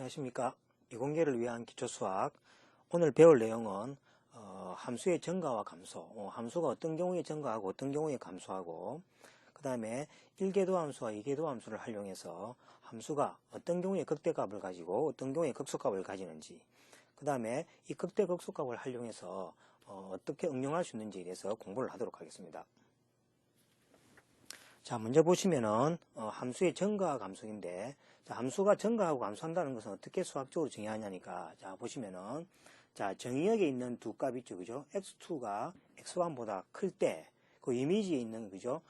안녕하십니까. 이공계를 위한 기초수학. 오늘 배울 내용은 함수의 증가와 감소, 함수가 어떤 경우에 증가하고 어떤 경우에 감소하고, 그 다음에 1궤도 함수와 2궤도 함수를 활용해서 함수가 어떤 경우에 극대값을 가지고 어떤 경우에 극소값을 가지는지, 그 다음에 이 극대 극소값을 활용해서 어떻게 응용할 수 있는지에 대해서 공부를 하도록 하겠습니다. 자, 먼저 보시면은 함수의 증가와 감소인데, 자, 함수가 증가하고 감소한다는 것은 어떻게 수학적으로 정의하냐니까, 자, 보시면은, 자, 정의역에 있는 두 값 있죠, 그죠? x2가 x1보다 클 때, 그 이미지에 있는, 그죠?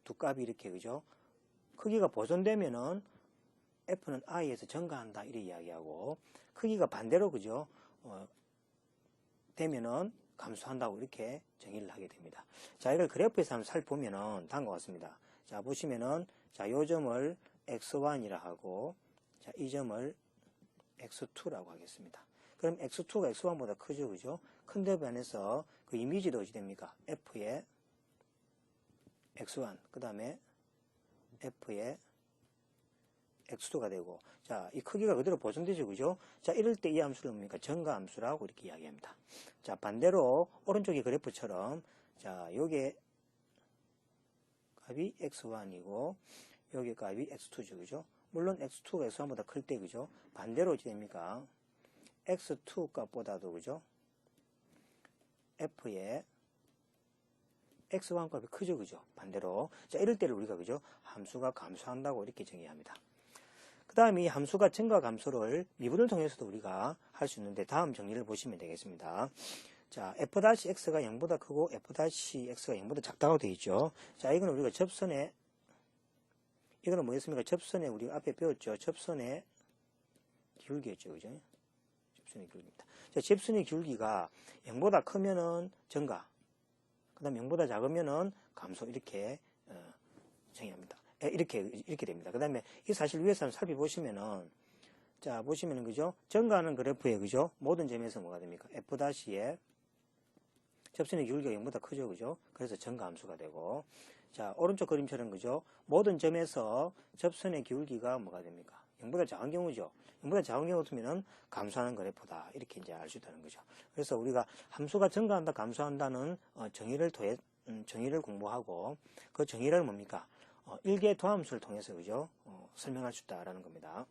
두 값이 이렇게, 그죠? 크기가 보존되면은 f는 i에서 증가한다, 이렇게 이야기하고, 크기가 반대로, 그죠? 되면은 감소한다고 이렇게 정의를 하게 됩니다. 자, 이걸 그래프에서 한번 살펴보면은 다음과 같습니다. 자, 보시면은, 자, 요 점을 x1이라 하고, 자, 이 점을 x2라고 하겠습니다. 그럼 x2가 x1보다 크죠, 그죠? 큰데 반해서 그 이미지도 어찌 됩니까? f의 x1, 그 다음에 f의 x2가 되고, 자, 이 크기가 그대로 보존되죠, 그죠? 자, 이럴 때 이 함수를 뭡니까? 증가 함수라고 이렇게 이야기합니다. 자, 반대로 오른쪽의 그래프처럼, 자, 요게 값이 x1이고, 여기 값이 x2죠, 그죠? 물론 x2가 x1보다 클 때, 그죠? 반대로 어찌 됩니까? x2 값보다도, 그죠? f의 x1 값이 크죠, 그죠? 반대로. 자, 이럴 때를 우리가, 그죠? 함수가 감소한다고 이렇게 정의합니다. 그 다음에 이 함수가 증가 감소를 미분을 통해서도 우리가 할 수 있는데, 다음 정리를 보시면 되겠습니다. 자, f-x가 0보다 크고 f-x가 0보다 작다고 되어 있죠. 자, 이거는 우리가 접선의, 이거는 뭐였습니까? 접선의, 우리가 앞에 배웠죠. 접선의 기울기였죠, 그죠? 접선의 기울기입니다. 자, 접선의 기울기가 0보다 크면은 증가, 그 다음 0보다 작으면은 감소, 이렇게 정의합니다. 이렇게 됩니다. 그 다음에 이 사실 위에서 한번 살펴보시면은, 자, 보시면은, 그죠? 증가하는 그래프에, 그죠? 모든 점에서 뭐가 됩니까? f-의 접선의 기울기가 0보다 크죠, 그죠? 그래서 증가 함수가 되고, 자, 오른쪽 그림처럼, 그죠? 모든 점에서 접선의 기울기가 뭐가 됩니까? 0보다 작은 경우죠. 0보다 작은 경우면 감소하는 그래프다. 이렇게 이제 알 수 있다는 거죠. 그래서 우리가 함수가 증가한다, 감소한다는 정의를 공부하고, 그 정의를 뭡니까? 1개 도함수를 통해서, 그죠? 설명할 수 있다라는 겁니다.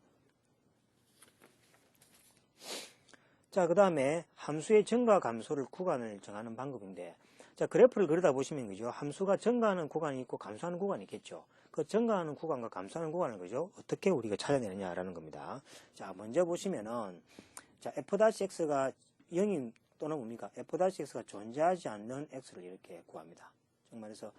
자, 그 다음에 함수의 증가 감소를 구간을 정하는 방법인데, 자, 그래프를 그리다 보시면, 그죠? 함수가 증가하는 구간이 있고 감소하는 구간이 있겠죠. 그 증가하는 구간과 감소하는 구간을, 그죠? 어떻게 우리가 찾아내느냐라는 겁니다. 자, 먼저 보시면은, 자, f-x가 0이 또는 뭡니까? f-x가 존재하지 않는 x를 이렇게 구합니다. 즉 말해서,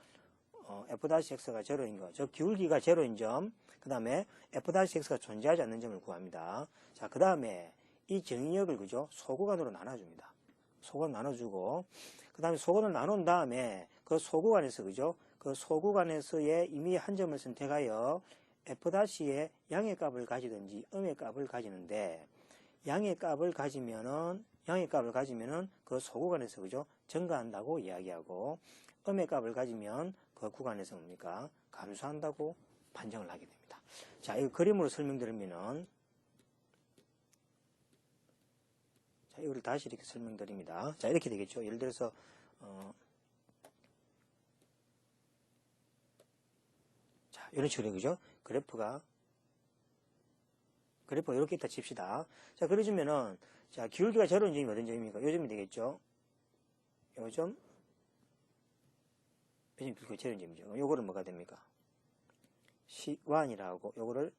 f-x가 제로인 거, 즉 기울기가 제로인 점, 그 다음에 f-x가 존재하지 않는 점을 구합니다. 자, 그 다음에 이 정의역을, 그죠? 소구간으로 나눠줍니다. 소구간 나눠주고, 그 다음에 소구간을 나눈 다음에 그 소구간에서, 그죠? 그 소구간에서의 이미 한 점을 선택하여 f-의 양의 값을 가지든지 음의 값을 가지는데, 양의 값을 가지면은 그 소구간에서, 그죠? 증가한다고 이야기하고, 음의 값을 가지면 그 구간에서 뭡니까? 감소한다고 판정을 하게 됩니다. 자, 이거 그림으로 설명드리면은, 자, 이거를 다시 이렇게 설명드립니다. 자, 이렇게 되겠죠. 예를 들어서, 자, 이런 식으로, 그죠? 그래프가 이렇게 있다 칩시다. 자, 그래주면은, 자, 기울기가 제로인 점이 어떤 점입니까? 요 점이 되겠죠? 요 점, 기울기가 제로인 점이죠. 요거를 뭐가 됩니까? C1이라 하고, 요거를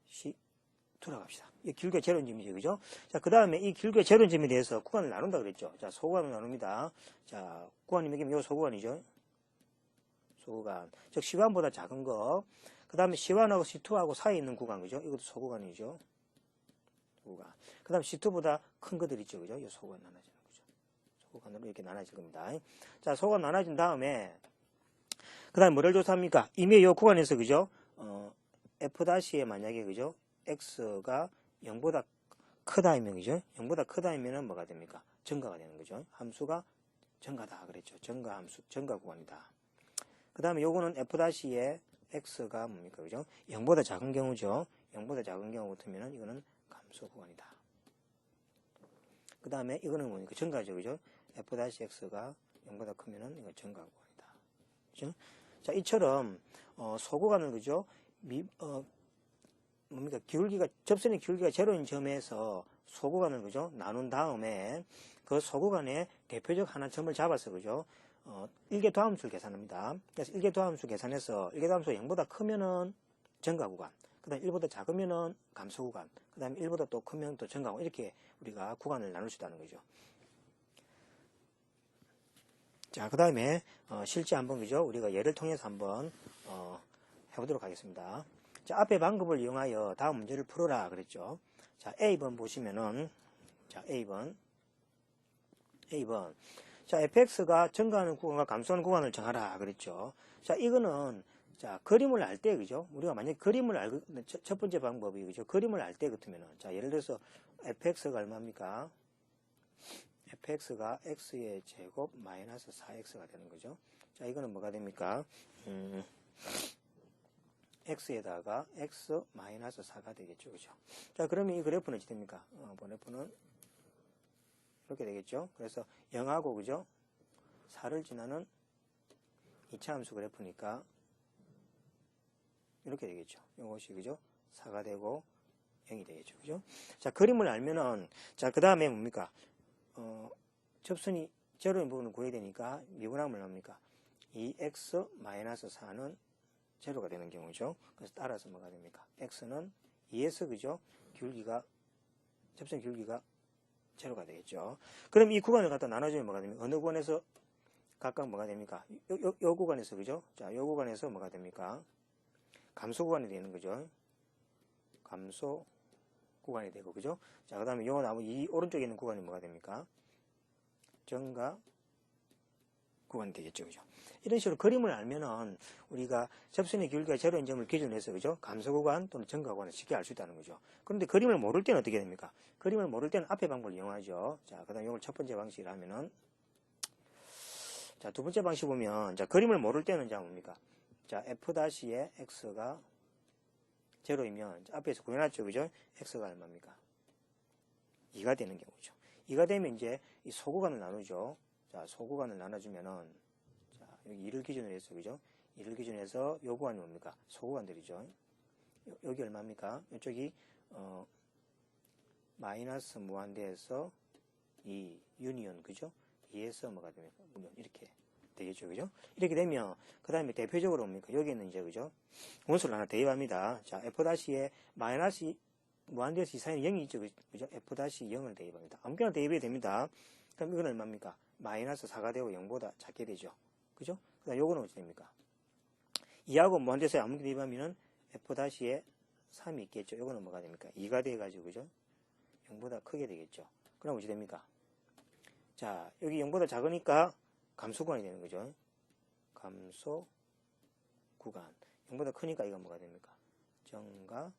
C2라고 합시다. 이 기울기가 제로인 점이죠, 그죠? 자, 그 다음에 이 기울기가 제로인 점에 대해서 구간을 나눈다 그랬죠. 자, 소구간을 나눕니다. 자, 구간이 몇 개면 요 소구간이죠. 소구간. 즉, C1보다 작은 거. 그 다음에 C1하고 C2하고 사이에 있는 구간, 그죠? 이것도 소구간이죠. 소구간. 그 다음에 C2보다 큰 것들 있죠, 그죠? 이 소구간 나눠지는 거죠. 소구간으로 이렇게 나눠질 겁니다. 자, 소구간 나눠진 다음에, 그 다음에 뭐를 조사합니까? 이미 이 구간에서, 그죠? f-에 만약에, 그죠? x가 0보다 크다이면, 그죠? 0보다 크다이면은 뭐가 됩니까? 증가가 되는 거죠. 함수가 증가다 그랬죠. 증가 함수, 증가 구간이다. 그 다음에 요거는 f-의 x가 뭡니까? 그죠? 0보다 작은 경우죠. 0보다 작은 경우 같으면 이거는 감소 구간이다. 그 다음에 이거는 뭡니까? 증가죠. 그죠? f-x가 0보다 크면은 이거 증가 구간이다. 그죠? 자, 이처럼, 소구간을, 그죠? 뭡니까? 접선의 기울기가 제로인 점에서 소구간을, 그죠? 나눈 다음에 그 소구간에 대표적 하나 점을 잡아서, 그죠? 일개도함수를 계산합니다. 그래서 일개도함수 계산해서 일개도함수가 0보다 크면은 증가 구간, 그 다음에 1보다 작으면은 감소 구간, 그 다음에 1보다 또 크면 또 증가 구간, 이렇게 우리가 구간을 나눌 수 있다는 거죠. 자, 그 다음에 실제 한번, 그죠? 우리가 예를 통해서 한번 해보도록 하겠습니다. 자, 앞의 방법을 이용하여 다음 문제를 풀어라 그랬죠. 자, A번 보시면은, 자, A번. 자, fx가 증가하는 구간과 감소하는 구간을 정하라 그랬죠. 자, 이거는, 자, 그림을 알 때, 그죠? 우리가 만약에 그림을 알고, 첫 번째 방법이, 그죠? 그림을 알 때 같으면은, 자, 예를 들어서 fx가 얼마입니까? fx가 x의 제곱 마이너스 4x가 되는 거죠. 자, 이거는 뭐가 됩니까? x에다가 x 마이너스 4가 되겠죠. 그죠? 자, 그러면 이 그래프는 어떻게 됩니까? 그래프는 이렇게 되겠죠. 그래서 0하고, 그죠? 4를 지나는 2차 함수 그래프니까 이렇게 되겠죠. 이것이, 그죠? 4가 되고 0이 되겠죠. 그죠? 자, 그림을 알면은, 자, 그 다음에 뭡니까? 접선이 제로인 부분을 구해야 되니까 미분하면 뭡니까? 2x 마이너스 4는 제로가 되는 경우죠. 그래서 따라서 뭐가 됩니까? x는 2에서, 그죠? 접선 기울기가 제로가 되겠죠. 그럼 이 구간을 갖다 나눠주면 뭐가 됩니까? 어느 구간에서 각각 뭐가 됩니까? 요 구간에서, 그죠? 자, 요 구간에서 뭐가 됩니까? 감소 구간이 되는 거죠. 감소 구간이 되고, 그죠? 자, 그 다음에 요 나무 이 오른쪽에 있는 구간이 뭐가 됩니까? 증가 구간이 되겠죠. 그죠? 이런 식으로 그림을 알면은 우리가 접선의 기울기가 제로인 점을 기준으로 해서, 그죠? 감소 구간 또는 증가 구간을 쉽게 알 수 있다는 거죠. 그런데 그림을 모를 때는 어떻게 됩니까? 그림을 모를 때는 앞의 방법을 이용하죠. 자, 그 다음에 이걸 첫 번째 방식을 하면은, 자, 두 번째 방식 보면, 자, 그림을 모를 때는 자, 뭡니까? 자, f-의 x가 제로이면, 앞에서 구해놨죠. 그죠? x가 얼마입니까? 2가 되는 경우죠. 2가 되면 이제 이 소구간을 나누죠. 자, 소구간을 나눠주면은, 자, 여기 2를 기준으로 해서, 그죠? 2를 기준으로 해서 요 구간이 뭡니까? 소구간들이죠. 여기 얼마입니까? 이쪽이, 마이너스 무한대에서 2, 유니온, 그죠? 2에서 뭐가 됩니까? 무슨 이렇게 되겠죠. 그죠? 이렇게 되면, 그 다음에 대표적으로 뭡니까? 여기는 이제, 그죠? 원소를 하나 대입합니다. 자, f-에 마이너스 무한대에서 이 사이는 0이 있죠. 그죠? f-0을 대입합니다. 아무거나 대입해야 됩니다. 그럼 이건 얼마입니까? 마이너스 4가 되고 0보다 작게 되죠. 그죠? 그 다음 요거는 어떻게 됩니까? 2하고 무한대에서 아무거나 대입하면은 f-에 3이 있겠죠. 요거는 뭐가 됩니까? 2가 돼가지고, 그죠? 0보다 크게 되겠죠. 그럼 어떻게 됩니까? 자, 여기 0보다 작으니까 감소 구간이 되는 거죠. 감소 구간. 0보다 크니까 이건 뭐가 됩니까? 증가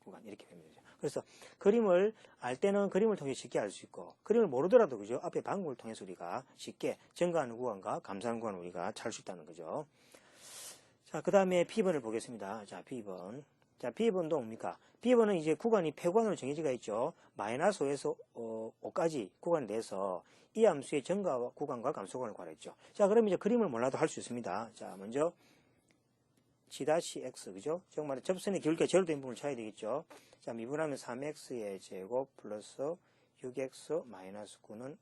구간. 이렇게 됩니다. 그래서 그림을 알 때는 그림을 통해 쉽게 알 수 있고, 그림을 모르더라도, 그죠? 앞에 방법을 통해서 우리가 쉽게 증가하는 구간과 감소하는 구간을 우리가 찾을 수 있다는 거죠. 자, 그 다음에 B번을 보겠습니다. 자, B번. 자, B번도 뭡니까? B번은 이제 구간이 폐구간으로 정해지가 있죠. 마이너스 5에서 5까지 구간을 내서 이 함수의 증가 구간과 감소 구간을 구하랬죠. 자, 그럼 이제 그림을 몰라도 할 수 있습니다. 자, 먼저 G-X, 그죠? 즉 말해 접선의 기울기가 제로 된 부분을 찾아야 되겠죠. 자, 미분하면 3X의 제곱 플러스 6X 마이너스 9는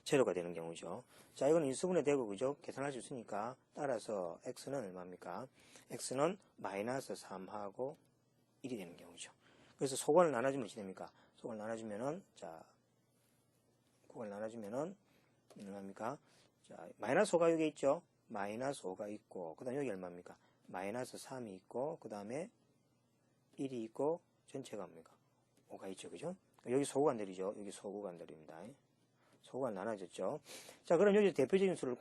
제로가 되는 경우죠. 자, 이거는 인수분해 되고, 그죠? 계산할 수 있으니까 따라서 X는 얼마입니까? X는 마이너스 3하고 1이 되는 경우죠. 그래서 소관을 나눠주면 어떻게 됩니까? 소관을 나눠주면은, 자, 구간을 나눠주면은, 얼마입니까? 자, 마이너스 5가 여기 있죠? 마이너스 5가 있고, 그 다음에 여기 얼마입니까? 마이너스 3이 있고, 그 다음에 1이 있고, 전체가 뭡니까? 5가 있죠. 그죠? 여기 소구간들이죠. 여기 소구간들입니다. 소구간 나눠졌죠. 자, 그럼 여기 대표적인 수를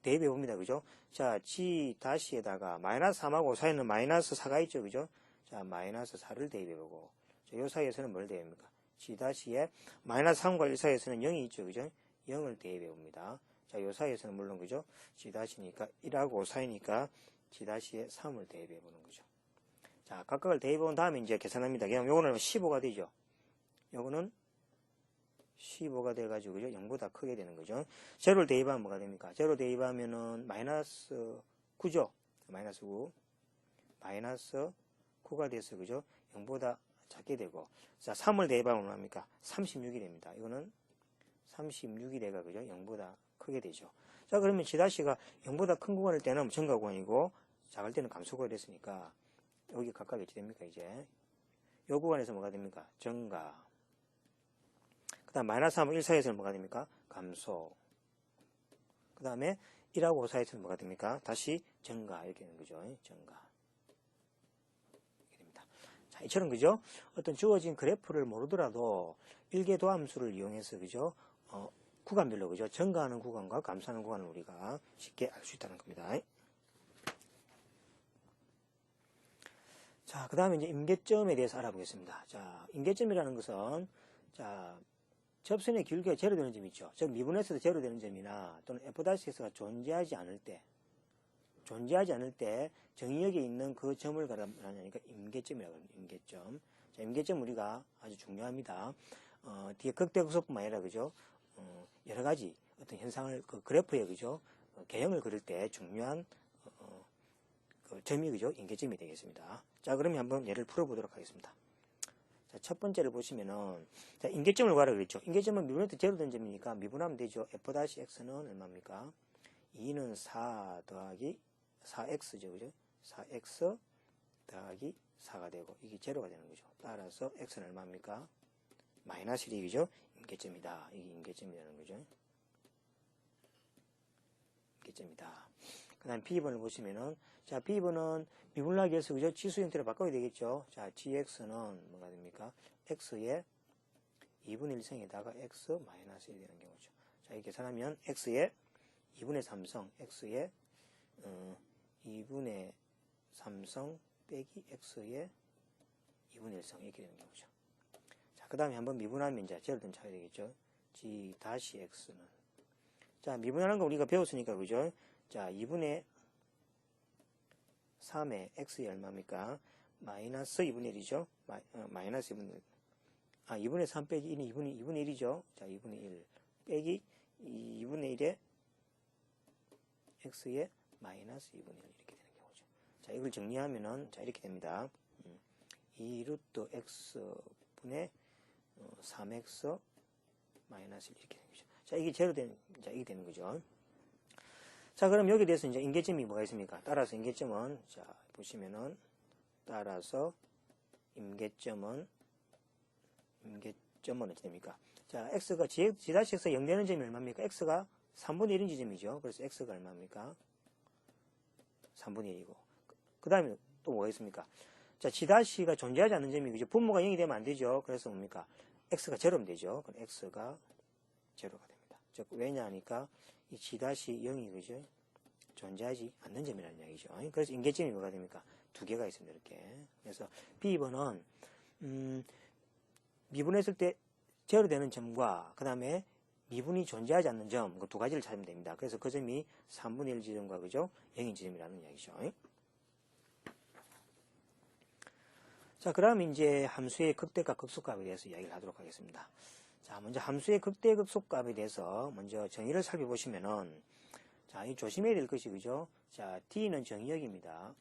대입해 봅니다. 그죠? 자, G-에다가 마이너스 3하고 5 사이에는 마이너스 4가 있죠. 그죠? 자, 마이너스 4를 대입해 보고, 자, 요 사이에서는 뭘 대입합니까? G-에 마이너스 3과 1 사이에서는 0이 있죠. 그죠? 0을 대입해 봅니다. 자, 요 사이에서는 물론 그죠? G-니까 1하고 5 사이니까 G-에 3을 대입해 보는 거죠. 자, 각각을 대입해 본 다음에 이제 계산합니다. 그냥 요거는 15가 되죠. 요거는 15가 돼가지고, 그죠? 0보다 크게 되는 거죠. 제로를 대입하면 뭐가 됩니까? 제로 대입하면은 마이너스 9죠? 마이너스 9. 마이너스 9가 돼서, 그죠? 0보다 작게 되고. 자, 3을 대입하면 뭐합니까? 36이 됩니다. 이거는 36이 돼가, 그죠? 0보다 크게 되죠. 자, 그러면 G'가 0보다 큰 구간일 때는 증가 구간이고, 작을 때는 감소 구간이 됐으니까, 여기 각각 어찌 됩니까, 이제? 요 구간에서 뭐가 됩니까? 증가. 그 다음, 마이너스 3하고 1 사이에서는 뭐가 됩니까? 감소. 그 다음에 1하고 5 사이에서는 뭐가 됩니까? 다시 증가. 이렇게 되는 거죠. 증가. 이렇게 됩니다. 자, 이처럼, 그죠? 어떤 주어진 그래프를 모르더라도 일계도함수를 이용해서, 그죠? 구간별로, 그죠? 증가하는 구간과 감소하는 구간을 우리가 쉽게 알 수 있다는 겁니다. 자, 그 다음에 이제 임계점에 대해서 알아보겠습니다. 자, 임계점이라는 것은, 자, 접선의 기울기가 제로 되는 점이 있죠. 즉, 미분에서도 제로 되는 점이나 또는 F'X가 존재하지 않을 때, 정의역에 있는 그 점을 말하니까 임계점이라고 합니다. 임계점. 자, 임계점 우리가 아주 중요합니다. 뒤에 극대극소뿐만 아니라, 그죠? 여러 가지 어떤 현상을, 그 그래프에, 그죠? 개형을 그릴 때 중요한, 그 점이, 그죠? 임계점이 되겠습니다. 자, 그러면 한번 예를 풀어보도록 하겠습니다. 자, 첫 번째를 보시면은, 자, 임계점을 구하라 그랬죠. 임계점은 미분에서 제로 된 점이니까 미분하면 되죠. F'X는 얼마입니까? 2는 4 더하기 4X죠. 그죠? 4X 더하기 4가 되고, 이게 제로가 되는 거죠. 따라서 X는 얼마입니까? 마이너스 1이죠. 임계점이다. 이게 임계점이 되는 거죠. 임계점이다. 그 다음 B번을 보시면은, 자, B번은 미분을 하기 위해서, 그죠? 지수 형태로 바꿔야 되겠죠? 자, GX는 뭐가 됩니까? X의 2분의 1승에다가 X 마이너스 1이 되는 경우죠. 자, 이렇게 계산하면 X의 2분의 3성, X의 2분의 3성 빼기 X의 2분의 1성 이렇게 되는 경우죠. 자, 그 다음에 한번 미분하면 이제 제로된 차이 되겠죠? G-X는. 자, 미분하는 거 우리가 배웠으니까, 그죠? 자, 2분의 3의 x이 얼마입니까? 마이너스 2분의 1이죠? 마이너스 2분의 1. 2분의 3 빼기 1이 2분의 1이죠? 자, 2분의 1 빼기 2분의 1의 x의 마이너스 2분의 1 이렇게 되는 경우죠. 자, 이걸 정리하면은, 자, 이렇게 됩니다. 2루트 x분의 3x 마이너스 1 이렇게 되는 거죠. 자, 이게 제로 되는, 자, 이게 되는 거죠. 자, 그럼 여기에 대해서 이제 임계점이 뭐가 있습니까? 따라서 임계점은, 자, 보시면은, 따라서 임계점은 어떻게 됩니까? 자, x가, G-X가 0 되는 점이 얼마입니까? x가 3분의 1인 지점이죠. 그래서 x가 얼마입니까? 3분의 1이고. 그 다음에 또 뭐가 있습니까? 자, G-가 존재하지 않는 점이, 그죠? 분모가 0이 되면 안 되죠. 그래서 뭡니까? x가 제로면 되죠. 그럼 x가 제로가 됩니다. 즉, 왜냐 하니까, 이 G-0이, 그죠? 존재하지 않는 점이라는 이야기죠. 그래서 임계점이 뭐가 됩니까? 두 개가 있습니다. 이렇게. 그래서 B번은, 미분했을 때 제로 되는 점과, 그 다음에 미분이 존재하지 않는 점, 그 두 가지를 찾으면 됩니다. 그래서 그 점이 3분의 1 지점과, 그죠? 0인 지점이라는 이야기죠. 자, 그럼 이제 함수의 극대값, 극소값에 대해서 이야기를 하도록 하겠습니다. 자, 먼저 함수의 극대, 극소값에 대해서 먼저 정의를 살펴보시면은, 자, 이 조심해야 될 것이, 그죠? 자, D는 정의역입니다.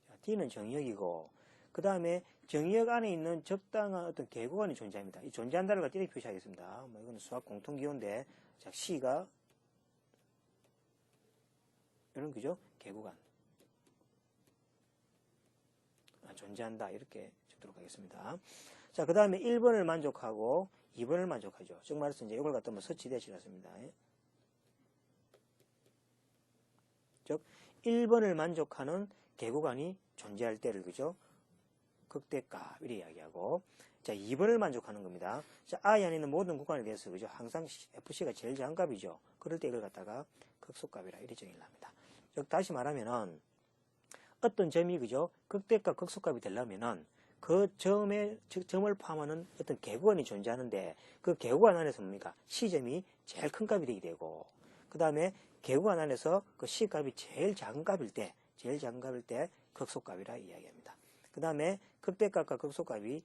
자, D는 정의역이고, 그 다음에 정의역 안에 있는 적당한 어떤 계고관이 존재합니다. 이 존재한다는 걸 띠렇게 표시하겠습니다. 뭐, 이거는 수학 공통기호인데, 자, C가, 이런, 그죠? 계고관. 존재한다. 이렇게 적도록 하겠습니다. 자, 그 다음에 1번을 만족하고 2번을 만족하죠. 즉 말해서 이제 이걸 갖다 뭐 서치 대시했습니다. 즉 1번을 만족하는 계구간이 존재할 때를, 그죠? 극대값 이렇게 이야기하고, 자, 2번을 만족하는 겁니다. 자, I 안에 있는 모든 구간에 대해서, 그죠? 항상 FC가 제일 작은 값이죠. 그럴 때 이걸 갖다가 극소값이라 이렇게 정의를 합니다. 즉 다시 말하면은 어떤 점이, 그죠? 극대값, 극소값이 되려면은 그 점을 포함하는 어떤 계구간이 존재하는데 그 계구간 안에서 뭡니까? C점이 제일 큰 값이 되게 되고 그 다음에 계구간 안에서 그 C값이 제일 작은 값일 때 극소값이라 이야기합니다. 그 다음에 극대값과 극소값이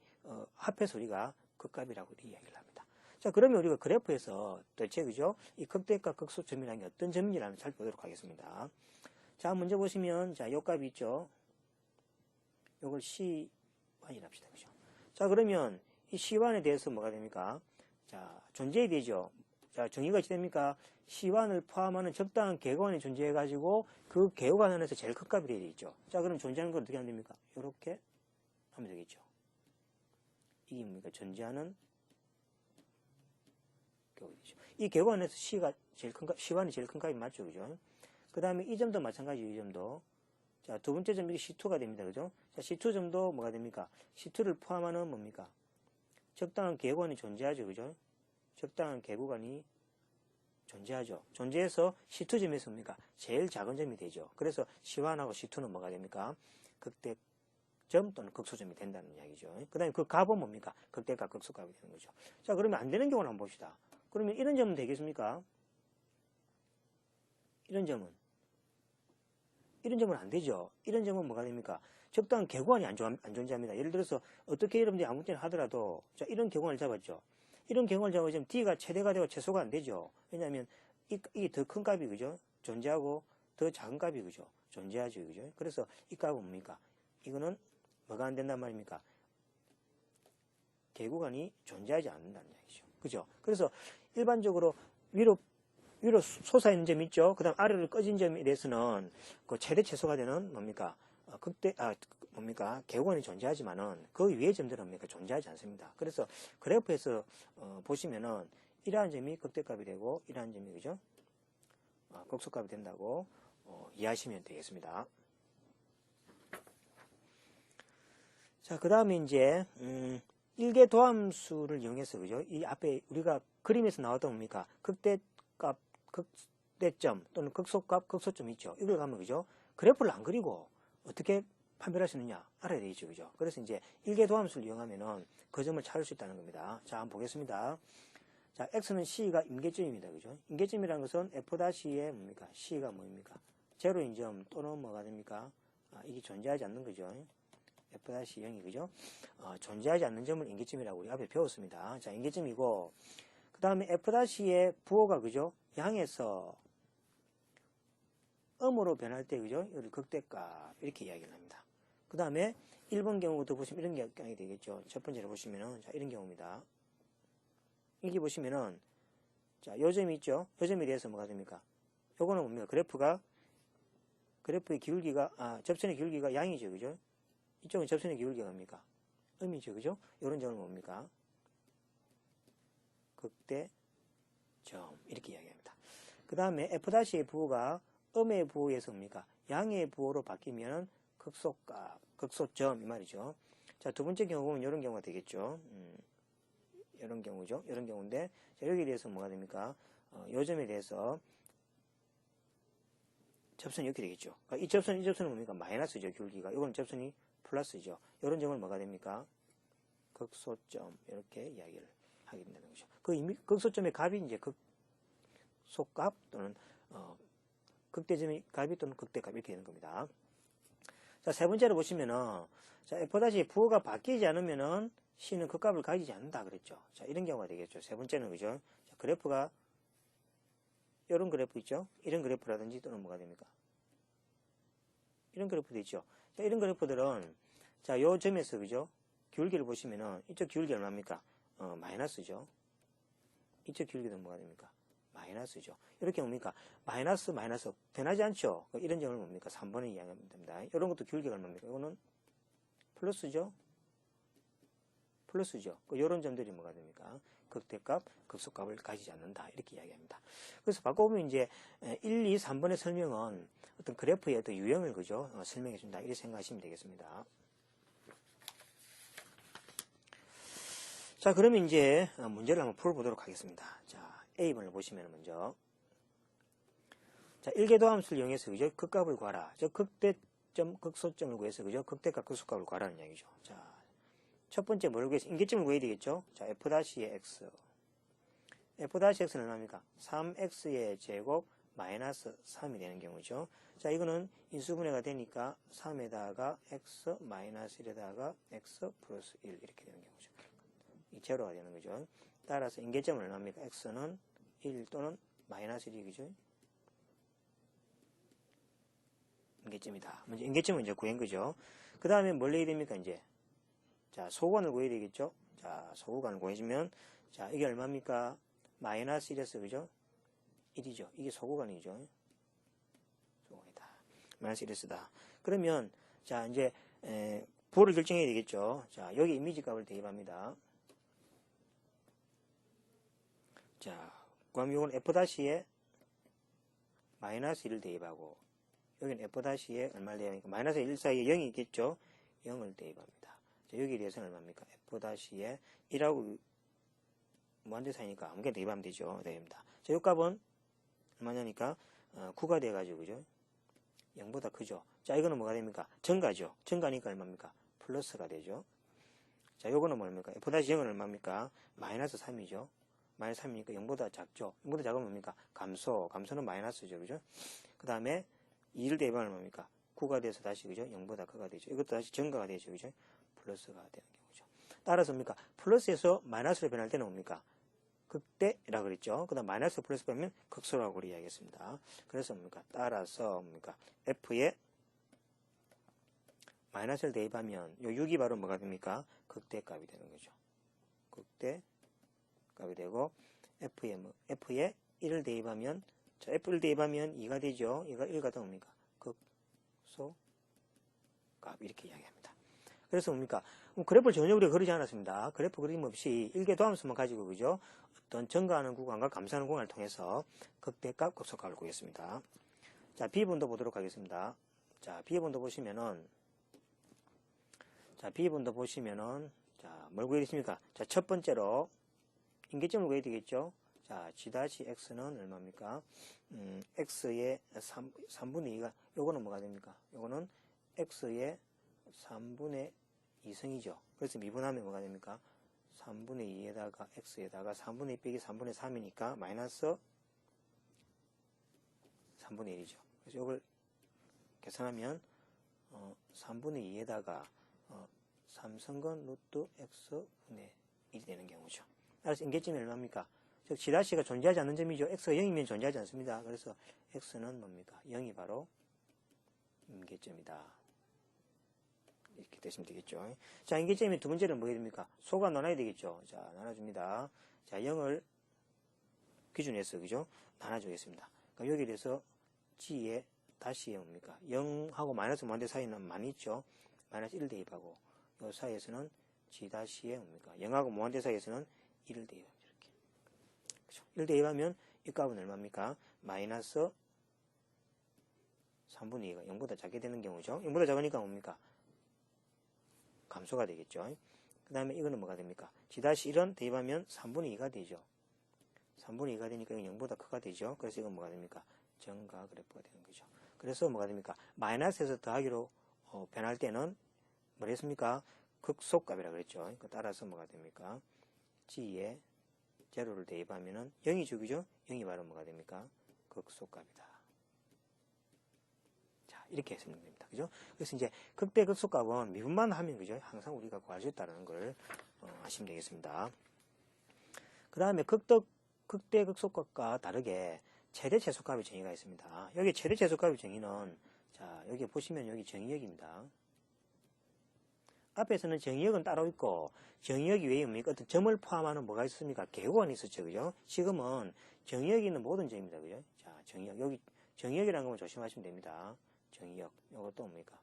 합해서 우리가 극값이라고 이야기를 합니다. 자, 그러면 우리가 그래프에서 도대체 그죠? 이 극대값 극소점이라는 게 어떤 점인지 한번 살펴보도록 하겠습니다. 자, 먼저 보시면 자, 요 값이 있죠. 요걸 C1이라 합시다. 그죠? 자, 그러면 이 C1에 대해서 뭐가 됩니까? 자, 존재해야 되죠. 자, 정의가 어찌 됩니까? C1을 포함하는 적당한 계구간이 존재해가지고 그 계구간 안에서 제일 큰 값이 되어야 되죠. 자, 그럼 존재하는 건 어떻게 하면 됩니까? 요렇게 하면 되겠죠. 이게 뭡니까? 존재하는 계구간이죠. 이 계구간 안에서 C가 제일 큰 값, C1이 제일 큰 값이 맞죠. 그죠? 그 다음에 이 점도 마찬가지죠. 이 점도. 자, 두 번째 점이 C2가 됩니다. 그죠? 자, C2점도 뭐가 됩니까? C2를 포함하는 뭡니까? 적당한 계구간이 존재하죠. 그죠? 적당한 계구간이 존재하죠. 존재해서 C2점에서 뭡니까? 제일 작은 점이 되죠. 그래서 C1하고 C2는 뭐가 됩니까? 극대점 또는 극소점이 된다는 이야기죠. 그 다음에 그 값은 뭡니까? 극대값, 극소값이 되는 거죠. 자, 그러면 안 되는 경우를 한번 봅시다. 그러면 이런 점은 되겠습니까? 이런 점은 안 되죠. 이런 점은 뭐가 됩니까? 적당한 계구간이 안 존재합니다. 예를 들어서 어떻게 여러분들이 아무 때나 하더라도 자, 이런 계구간을 잡았죠. 이런 경우를 잡으면 D가 최대가 되고 최소가 안 되죠. 왜냐하면 이게 더 큰 값이 그죠? 존재하고 더 작은 값이 그죠? 존재하죠. 그죠? 그래서 이 값은 뭡니까? 이거는 뭐가 안 된단 말입니까? 계구간이 존재하지 않는다는 얘기죠. 그죠? 그래서 일반적으로 위로 솟아있는 점이 있죠. 그 다음 아래로 꺼진 점에 대해서는 그 최대 최소가 되는 뭡니까? 계구간이 존재하지만은 그 위의 점들은 뭡니까? 존재하지 않습니다. 그래서 그래프에서 보시면은 이러한 점이 극대값이 되고 이러한 점이 그죠? 극소값이 된다고 이해하시면 되겠습니다. 자, 그 다음에 이제 일개 도함수를 이용해서 그죠? 이 앞에 우리가 그림에서 나왔던 뭡니까? 극대값, 극대점 또는 극소값, 극소점 있죠. 이걸 가면 그죠? 그래프를 안 그리고 어떻게 판별할 수 있느냐 알아야 되겠죠. 그죠? 그래서 이제 일개 도함수를 이용하면은 그 점을 찾을 수 있다는 겁니다. 자, 한번 보겠습니다. 자, X는 C가 임계점입니다. 그죠? 임계점이라는 것은 F'의 뭡니까? C가 뭐입니까? 제로인 점 또는 뭐가 됩니까? 이게 존재하지 않는 거죠. F'0이 그죠? 존재하지 않는 점을 임계점이라고 우리 앞에 배웠습니다. 자, 임계점이고 그 다음에 F'의 부호가 그죠? 양에서 음으로 변할 때 그죠? 이걸 극대값 이렇게 이야기를 합니다. 그 다음에 1번 경우부터 보시면 이런 경향이 되겠죠. 첫 번째로 보시면은 자, 이런 경우입니다. 여기 보시면은 자, 요 점이 있죠. 요 점에 대해서 뭐가 됩니까? 요거는 뭡니까? 그래프의 기울기가 접선의 기울기가 양이죠. 그죠? 이쪽은 접선의 기울기가 뭡니까? 음이죠. 그죠? 요런 점을 뭡니까? 극대점 이렇게 이야기합니다. 그 다음에 F'의 부호가 음의 부호에서 뭡니까? 양의 부호로 바뀌면 극소값, 극소점 이 말이죠. 자, 두 번째 경우 보면 이런 경우가 되겠죠. 이런 경우죠. 이런 경우인데 자, 여기에 대해서 뭐가 됩니까? 요 점에 대해서 접선이 이렇게 되겠죠. 그러니까 이 접선은 뭡니까? 마이너스죠. 기울기가. 이건 접선이 플러스죠. 이런 점을 뭐가 됩니까? 극소점 이렇게 이야기를 하게 된다는 거죠. 그 극소점의 값이 이제 극소값 또는 극대점의 값이 또는 극대값 이렇게 되는 겁니다. 자, 세 번째로 보시면은 자, F'의 부호가 바뀌지 않으면은 C는 그 값을 가지지 않는다 그랬죠. 자, 이런 경우가 되겠죠. 세 번째는 그죠? 자, 그래프가 이런 그래프 있죠? 이런 그래프라든지 또는 뭐가 됩니까? 이런 그래프도 있죠. 자, 이런 그래프들은 자, 요 점에서 그죠? 기울기를 보시면은 이쪽 기울기 얼마입니까? 마이너스죠. 이쪽 기울기도 뭐가 됩니까? 마이너스죠. 이렇게 뭡니까? 마이너스 변하지 않죠. 이런 점을 뭡니까? 3번에 이야기하면 됩니다. 이런 것도 기울기가 얼마입니까? 이거는 플러스죠. 이런 점들이 뭐가 됩니까? 극대값, 극소값을 가지지 않는다. 이렇게 이야기합니다. 그래서 바꿔보면 이제 1, 2, 3번의 설명은 어떤 그래프의 어떤 유형을 그죠? 설명해 준다. 이렇게 생각하시면 되겠습니다. 자, 그러면 이제 문제를 한번 풀어보도록 하겠습니다. 자, A번을 보시면 먼저. 자, 일개도함수를 이용해서 그죠? 극값을 구하라. 저 극대점, 극소점을 구해서 그죠? 극대값, 극소값을 구하라는 이야기죠. 자, 첫 번째 뭘 구해서 인계점을 구해야 되겠죠? 자, f-의 x. f-x는 얼마입니까? 3x의 제곱 마이너스 3이 되는 경우죠. 자, 이거는 인수분해가 되니까 3에다가 x 마이너스 1에다가 x 플러스 1 이렇게 되는 경우죠. 이 제로가 되는 거죠. 따라서 인계점은 얼마입니까? x는 1 또는 마이너스 1이죠. 인계점이다. 먼저 인계점은 이제 구한 거죠. 그 다음에 뭘 내야 됩니까? 이제 자, 소구간을 구해야 되겠죠. 자, 소구간을 구해주면 자, 이게 얼마입니까? 마이너스 1에서 그죠? 1이죠. 이게 소구간이죠. 소구간이다. 마이너스 1에서다. 그러면 자, 이제 부호를 결정해야 되겠죠. 자, 여기 이미지 값을 대입합니다. 자, 그럼 이건 f-에 마이너스 1을 대입하고 여기는 f-에 얼마를 대입하니까 마이너스 1 사이에 0이 있겠죠. 0을 대입합니다. 자, 여기에 대해서는 얼마입니까? f-에 1하고 무한대 사이니까 아무게 대입하면 되죠. 대입니다. 자, 이 값은 얼마냐니까 9가 돼가지고 그죠? 0보다 크죠. 자, 이거는 뭐가 됩니까? 증가죠. 증가니까 얼마입니까? 플러스가 되죠. 자, 요거는 뭡니까? f-0은 얼마입니까? 마이너스 3이죠. 마이너스 3이니까 0보다 작죠. 0보다 작으면 뭡니까? 감소. 감소는 마이너스죠. 그죠? 그 다음에 2를 대입하면 뭡니까? 9가 돼서 다시 그죠? 0보다 크가 되죠. 이것도 다시 증가가 되죠. 그죠? 플러스가 되는 경우죠. 따라서 뭡니까? 플러스에서 마이너스로 변할 때는 뭡니까? 극대라 그랬죠. 그 다음 마이너스 플러스 빼면 극소라고 이야기했습니다. 그래서 뭡니까? 따라서 뭡니까? f에 마이너스를 대입하면 요 6이 바로 뭐가 됩니까? 극대값이 되는 거죠. 극대값이 되고 f에 1을 대입하면 자, f를 대입하면 2가 되죠. 2가 1가 더 뭡니까? 극소값 이렇게 이야기합니다. 그래서 뭡니까? 그래프를 전혀 우리가 그리지 않았습니다. 그래프 그림 없이 일개 도함수만 가지고 그죠? 어떤 증가하는 구간과 감소하는 구간을 통해서 극대값, 극소값을 구했습니다. 자, B번도 보도록 하겠습니다. 자, B번도 보시면은 자, 뭘 구해야 되십니까? 자, 첫 번째로 인계점을 구해야 되겠죠? 자, G-X는 얼마입니까? X의 3분의 2가, 요거는 뭐가 됩니까? 요거는 X의 3분의 2승이죠. 그래서 미분하면 뭐가 됩니까? 3분의 2에다가 X에다가 3분의 2 빼기 3분의 3이니까 마이너스 3분의 1이죠. 그래서 이걸 계산하면 3분의 2에다가 3승건 루트 X분의 1이 되는 경우죠. 따라서 인계점이 얼마입니까? 즉 G'가 존재하지 않는 점이죠. X가 0이면 존재하지 않습니다. 그래서 X는 뭡니까? 0이 바로 인계점이다. 이렇게 되시면 되겠죠. 자, 인계점이 두 번째는 뭐가 됩니까? 소가 나눠야 되겠죠. 자, 나눠줍니다. 자, 0을 기준으로 해서, 그죠? 나눠주겠습니다. 그러니까 여기에 대해서 G에 다시 뭡니까? 0하고 마이너스 무한대 사이는 많이 있죠. 마이너스 1 대입하고, 이 사이에서는 G-에 뭡니까? 0하고 무한대 사이에서는 1을 대입합니다. 이렇게. 그죠? 1 대입하면 이 값은 얼마입니까? 마이너스 3분의 2가 0보다 작게 되는 경우죠. 0보다 작으니까 뭡니까? 감소가 되겠죠. 그 다음에 이거는 뭐가 됩니까? G-1은 대입하면 3분의 2가 되죠. 3분의 2가 되니까 이건 0보다 크가 되죠. 그래서 이건 뭐가 됩니까? 증가 그래프가 되는 거죠. 그래서 뭐가 됩니까? 마이너스에서 더하기로 변할 때는 뭐랬습니까? 극소값이라고 그랬죠. 따라서 뭐가 됩니까? G에 제로를 대입하면은 0이죠. 그죠? 0이 바로 뭐가 됩니까? 극소값이다. 이렇게 해석이 됩니다. 그죠? 그래서 이제 극대 극소값은 미분만 하면 그죠? 항상 우리가 구할 수 있다는 걸 아시면 되겠습니다. 그 다음에 극대 극소값과 다르게 최대 최소값의 정의가 있습니다. 여기 최대 최소값의 정의는 자, 여기 보시면 여기 정의역입니다. 앞에서는 정의역은 따로 있고 정의역이 왜 뭡니까? 어떤 점을 포함하는 뭐가 있습니까? 계곡안이 있었죠. 그죠? 지금은 정의역이 있는 모든 점입니다. 그죠? 자, 정의역. 여기 정의역이라는 걸 조심하시면 됩니다. 정의역, 이것도 뭡니까?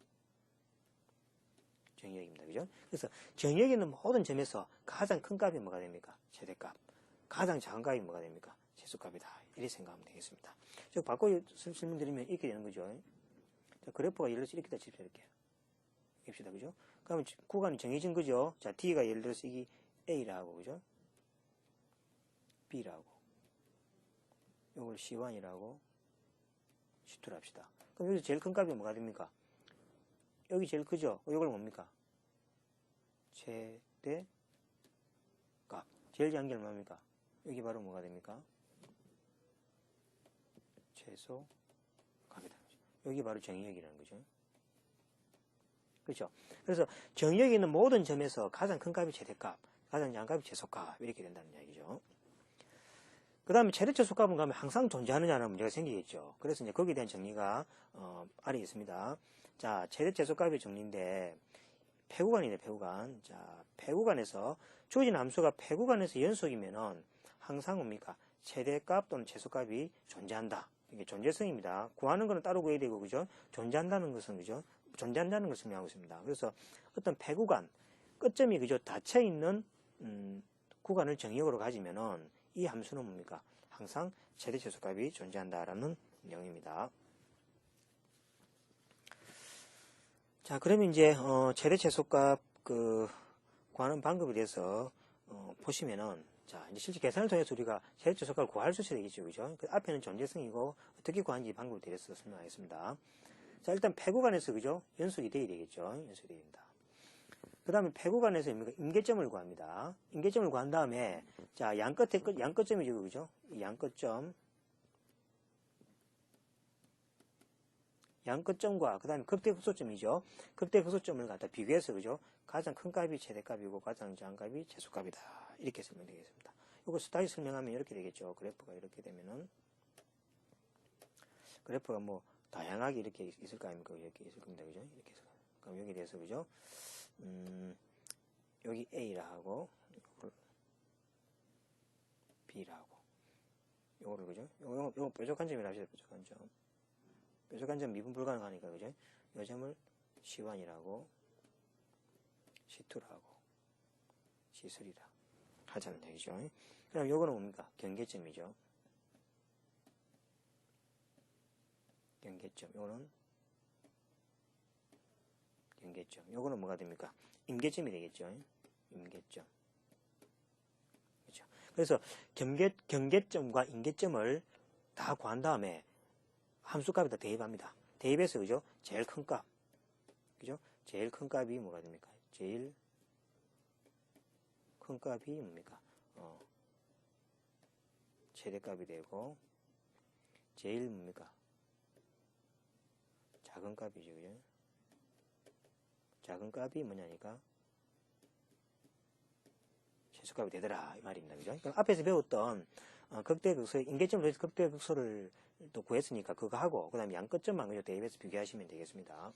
정의역입니다. 그죠? 그래서 정의역에 있는 모든 점에서 가장 큰 값이 뭐가 됩니까? 최대값. 가장 작은 값이 뭐가 됩니까? 최소값이다. 이렇게 생각하면 되겠습니다. 즉, 바꿔 설명드리면 이렇게 되는 거죠. 자, 그래프가 예를 들어서 이렇게 다 칩시다. 이렇게. 봅시다. 그죠? 그러면 구간이 정해진 거죠. 자, D가 예를 들어서 이게 A라고, 그죠? B라고. 이걸 C1이라고, C2로 합시다. 그럼 여기서 제일 큰 값이 뭐가 됩니까? 여기 제일 크죠? 이걸 뭡니까? 최대 값. 제일 작은 게 얼마입니까? 여기 바로 뭐가 됩니까? 최소 값이다. 여기 바로 정의역이라는 거죠. 그렇죠? 그래서 정의역에 있는 모든 점에서 가장 큰 값이 최대값, 가장 작은 값이 최소값 이렇게 된다는 이야기죠. 그 다음에 최대 최소값은 가면 항상 존재하느냐는 문제가 생기겠죠. 그래서 이제 거기에 대한 정리가 아래 있습니다. 자, 최대 최소값의 정리인데 폐구간이네, 폐구간. 자, 폐구간에서 주어진 함수가 폐구간에서 연속이면은 항상 뭡니까? 최대값 또는 최소값이 존재한다. 이게 존재성입니다. 구하는 거는 따로 구해야 되고, 그죠? 존재한다는 것은, 그죠? 존재한다는 것을 의미하고 있습니다. 그래서 어떤 폐구간, 끝점이, 그죠? 닫혀 있는, 구간을 정의역으로 가지면은 이 함수는 뭡니까? 항상 최대 최소값이 존재한다라는 내용입니다. 자, 그러면 이제, 최대 최소값, 구하는 방법에 대해서, 보시면은, 자, 이제 실제 계산을 통해서 우리가 최대 최소값을 구할 수 있어야 되겠죠. 그죠? 그 앞에는 존재성이고, 어떻게 구하는지 방법에 대해서 설명하겠습니다. 자, 일단 폐구간에서, 그죠? 연속이 돼야 되겠죠. 연속이 돼야 된다. 그 다음에 폐구간에서 임계점을 구합니다. 임계점을 구한 다음에, 자, 양끝점이죠. 그죠? 이 양끝점과 그 다음에 극대극소점이죠. 극대극소점을 갖다 비교해서, 그죠? 가장 큰 값이 최대값이고 가장 작은 값이 최소값이다. 이렇게 설명되겠습니다. 이거 다시 설명하면 이렇게 되겠죠. 그래프가 이렇게 되면은, 그래프가 뭐 다양하게 이렇게 있을 거 아닙니까? 이렇게 있을 겁니다. 그죠? 이렇게 해서. 그럼 여기에 대해서, 그죠? 여기 A라 하고, 요걸 B라 하고, 요거를, 그죠? 요거 뾰족한 점이라 하시죠. 뾰족한 점. 뾰족한 점 미분 불가능하니까, 그죠? 이 점을 C1이라고, C2라고, C3라 하자는 얘기죠. 그럼 요거는 뭡니까? 경계점이죠. 경계점. 요거는 경계점. 요거는 뭐가 됩니까? 임계점이 되겠죠. 임계점. 그렇죠. 그래서 경계점과 임계점을 다 구한 다음에 함수값에다 대입합니다. 대입해서, 그죠? 제일 큰 값. 그죠? 제일 큰 값이 뭐가 됩니까? 제일 큰 값이 뭡니까? 최대값이 되고, 제일 뭡니까? 작은 값이죠. 그죠? 작은 값이 뭐냐니까? 최소값이 되더라. 이 말입니다. 그죠? 그럼 앞에서 배웠던, 극대극소, 임계점을 해서 극대극소를 또 구했으니까 그거 하고, 그 다음에 양끝점만 그죠? 대입해서 비교하시면 되겠습니다.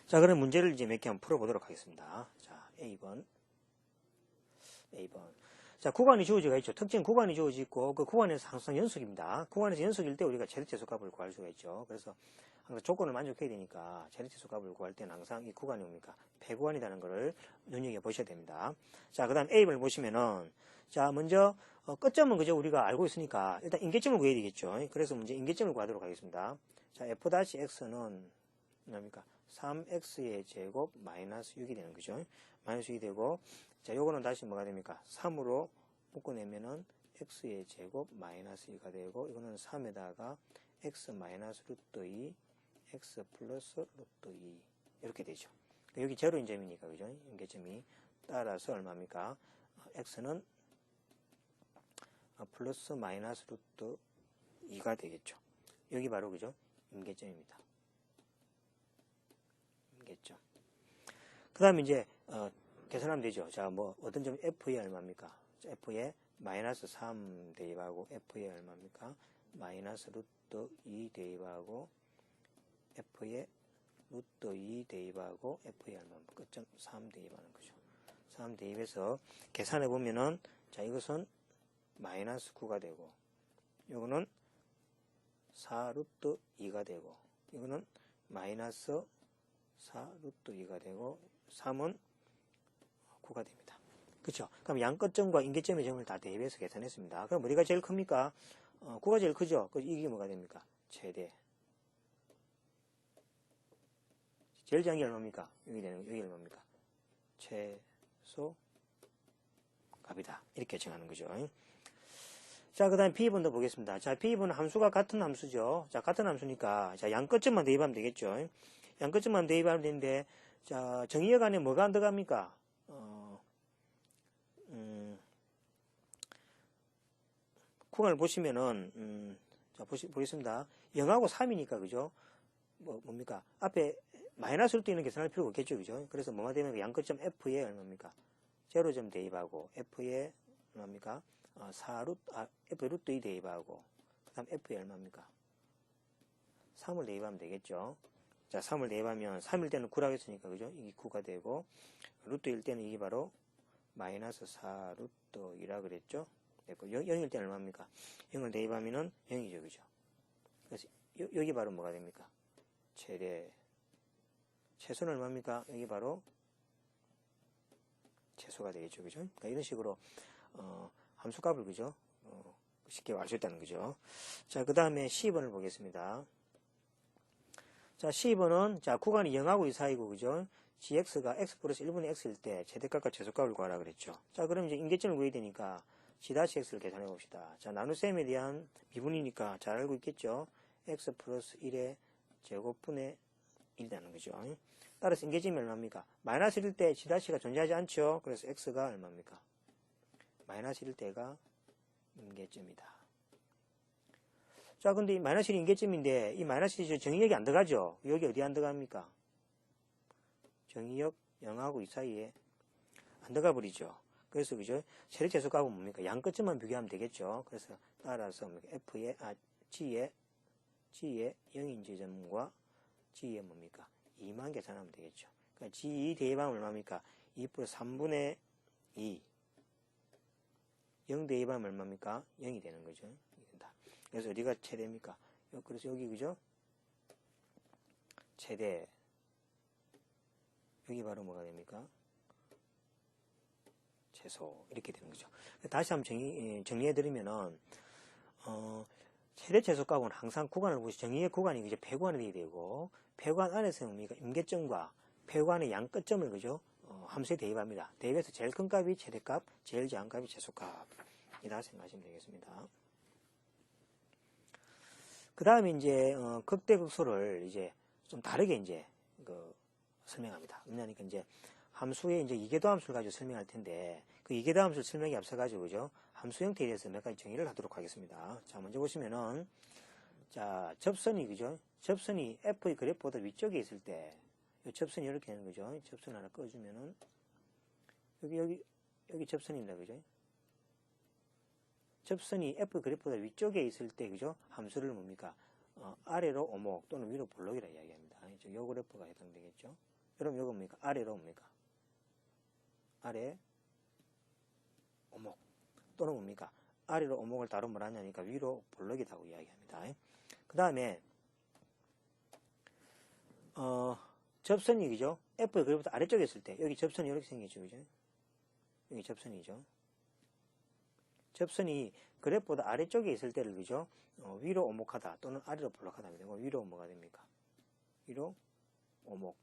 자, 그럼 문제를 이제 몇 개 한번 풀어보도록 하겠습니다. 자, A번. 자, 구간이 주어지가 있죠. 특정 구간이 주어지 있고, 그 구간에서 항상 연속입니다. 구간에서 연속일 때 우리가 최대 최소값을 구할 수가 있죠. 그래서 항상 조건을 만족해야 되니까 최대 최소값을 구할 때는 항상 이 구간이 뭡니까? 폐구간이라는 것을 눈여겨보셔야 됩니다. 자, 그 다음 A번을 보시면은, 자, 먼저, 끝점은 그죠? 우리가 알고 있으니까 일단 임계점을 구해야 되겠죠. 그래서 문제 임계점을 구하도록 하겠습니다. 자, F-X는 뭡니까? 3x의 제곱 마이너스 6이 되는 거죠. 마이너스 6이 되고, 자, 요거는 다시 뭐가 됩니까? 3으로 묶어내면은 x의 제곱 마이너스 2가 되고, 이거는 3에다가 x 마이너스 루트 2, x 플러스 루트 2 이렇게 되죠. 여기 제로인 점이니까, 그죠? 임계점이 따라서 얼마입니까? x는 플러스 마이너스 루트 2가 되겠죠. 여기 바로, 그죠? 임계점입니다. 임계점. 그 다음에 이제, 계산하면 되죠. 자, 뭐, 어떤 점 F에 얼마입니까? F에 마이너스 3 대입하고, F에 얼마입니까? 마이너스 루트 2 대입하고, F에 루트 2 대입하고, F에 얼마입니까? 끝점 3 대입하는 거죠. 3 대입해서 계산해 보면은, 자, 이것은 마이너스 9가 되고, 이거는 4 루트 2가 되고, 이거는 마이너스 4 루트 2가 되고, 3은 9가 됩니다. 그렇죠? 그럼 양끝점과 임계점의 점을 다 대입해서 계산했습니다. 그럼 어디가 제일 큽니까? 9가 제일 크죠? 이게 뭐가 됩니까? 최대. 제일 작은 게 얼마입니까? 여기 얼마입니까? 최소 값이다. 이렇게 정하는 거죠. 자, 그 다음에 B번도 보겠습니다. 자, B번은 함수가 같은 함수죠. 자, 같은 함수니까, 자, 양끝점만 대입하면 되겠죠. 양끝점만 대입하면 되는데, 자, 정의역 안에 뭐가 안 들어갑니까? 구간을 보시면은, 자, 보겠습니다. 0하고 3이니까, 그죠? 뭡니까? 앞에 마이너스를 또 있는 계산할 필요가 없겠죠, 그죠? 그래서 뭐가 되면 양끝점 F에 얼마입니까? 0점 대입하고, F에 얼마입니까? F에 루트 2 대입하고, 그 다음 F에 얼마입니까? 3을 대입하면 되겠죠? 자, 3을 대입하면 3일 때는 9라고 했으니까, 그죠? 이게 9가 되고, 루트 1 때는 이게 바로 마이너스 4 루트 2라 그랬죠? 됐고, 0일 때는 얼마입니까? 0을 대입하면은 0이죠, 그죠? 그래서 여기 바로 뭐가 됩니까? 최소는 얼마입니까? 여기 바로 최소가 되겠죠, 그죠? 그러니까 이런 식으로 함수값을, 그죠? 쉽게 알 수 있다는 거죠. 자, 그 다음에 12번을 보겠습니다. 자, 12번은, 자, 구간이 0하고 2 사이고, 그죠? gx가 x 플러스 1분의 x일 때 최대값과 최소값을 구하라 그랬죠. 자, 그럼 이제 임계점을 구해야 되니까 g-x를 계산해 봅시다. 자, 나눗셈에 대한 미분이니까 잘 알고 있겠죠? x 플러스 1의 제곱분의 1이라는 거죠. 따라서 임계점이 얼마입니까? 마이너스 1일 때 g-가 존재하지 않죠? 그래서 x가 얼마입니까? 마이너스 1일 때가 임계점이다. 자, 근데 이 마이너스 1이 임계점인데 이 마이너스 1이 정의역이 안 들어가죠? 여기 어디 안 들어갑니까? 정의역 0하고 2 사이에 안 들어가 버리죠. 그래서 그죠? 세력 최소값은 뭡니까? 양 끝점만 비교하면 되겠죠. 그래서 따라서 G의 0인 지점과 G의 뭡니까? 2만 계산하면 되겠죠. 그러니까 G2 대입하면 얼마입니까? 2 플러스 3분의 2. 0 대입하면 얼마입니까? 0이 되는 거죠. 그래서 어디가 최대입니까? 그래서 여기, 그죠? 최대. 여기 바로 뭐가 됩니까? 최소. 이렇게 되는 거죠. 다시 한번 정리해드리면은, 최대 최소값은 항상 구간을 보시, 정의의 구간이 그죠? 배구간이 돼야 되고, 배구간 안에서 뭡니까? 임계점과 배구간의 양 끝점을, 그죠? 함수에 대입합니다. 대입해서 제일 큰 값이 최대값, 제일 작은 값이 최소값이다 생각하시면 되겠습니다. 그 다음에 이제, 극대극소를 이제 좀 다르게 이제, 설명합니다. 왜냐하니까 이제, 함수의 이제 이계도 함수를 가지고 설명할 텐데, 그 이계도 함수를 설명에 앞서가지고, 그죠? 함수 형태에 대해서 몇 가지 정의를 하도록 하겠습니다. 자, 먼저 보시면은, 자, 접선이, 그죠? 접선이 F의 그래프보다 위쪽에 있을 때, 이 접선이 이렇게 되는 거죠? 접선 하나 꺼주면은, 여기 접선입니다. 그죠? 접선이 F 그래프보다 위쪽에 있을 때, 그죠? 함수를 뭡니까? 아래로 오목 또는 위로 볼록이라 이야기합니다. 요 그래프가 해당되겠죠? 여러분, 요거 뭡니까? 아래로 뭡니까? 아래 오목 또는 뭡니까? 아래로 오목을 따로 뭐라 하냐니까 위로 볼록이라고 이야기합니다. 그 다음에 접선이, 그죠? F 그래프보다 아래쪽에 있을 때 여기 접선이 이렇게 생기죠, 그죠? 여기 접선이죠. 접선이 그래프보다 아래쪽에 있을 때를, 그죠? 위로 오목하다 또는 아래로 볼록하다 합니다. 위로 뭐가 됩니까? 위로 오목.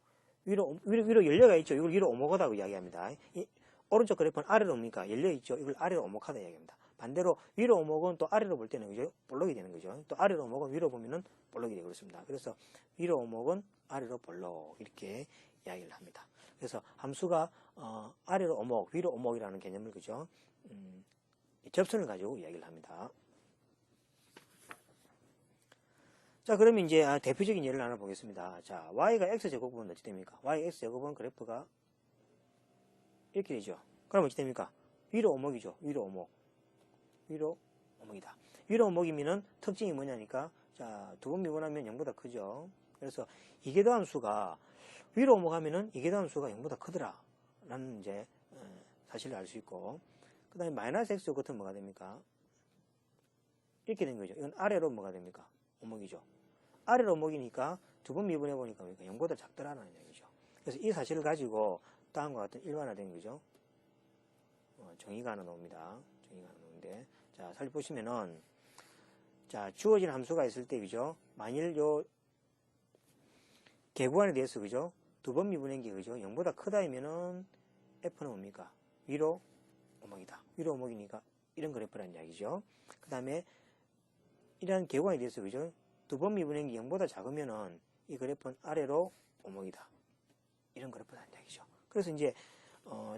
위로 열려가 있죠. 이걸 위로 오목하다고 이야기합니다. 오른쪽 그래프는 아래로 옵니까? 열려 있죠. 이걸 아래로 오목하다 이야기합니다. 반대로 위로 오목은 또 아래로 볼 때는, 그죠? 볼록이 되는 거죠. 또 아래로 오목은 위로 보면은 볼록이 되고 그렇습니다. 그래서 위로 오목은 아래로 볼록 이렇게 이야기를 합니다. 그래서 함수가 아래로 오목, 위로 오목이라는 개념을, 그죠? 접선을 가지고 이야기를 합니다. 자, 그러면 이제 대표적인 예를 하나 보겠습니다. 자, y가 x제곱은 어찌 됩니까? y x제곱은 그래프가 이렇게 되죠. 그럼 어찌 됩니까? 위로 오목이죠. 위로 오목. 위로 오목이다. 위로 오목이면은 특징이 뭐냐니까, 자, 두 번 미분하면 0보다 크죠. 그래서 이계도 함수가 위로 오목하면은 이계도 함수가 0보다 크더라. 라는 이제 사실을 알 수 있고, 그 다음에 마이너스 x 같은 뭐가 됩니까? 이렇게 된 거죠. 이건 아래로 뭐가 됩니까? 오목이죠. 아래로 오목이니까 두 번 미분해 보니까 0보다 작더라는 얘기죠. 그래서 이 사실을 가지고 다음과 같은 일반화된 거죠. 정의가 하나 나옵니다. 정의가 하나 나오는데, 자, 살펴보시면은, 자, 주어진 함수가 있을 때, 그죠? 만일 요 개구간에 대해서, 그죠? 두 번 미분한 게, 그죠? 0보다 크다면은 F는 뭡니까? 위로 오목이다. 위로 오목이니까 이런 그래프라는 이야기죠. 그 다음에 이런 개구간에 대해서, 그죠? 두 번 미분한 게 0보다 작으면은 이 그래프는 아래로 오목이다. 이런 그래프라는 이야기죠. 그래서 이제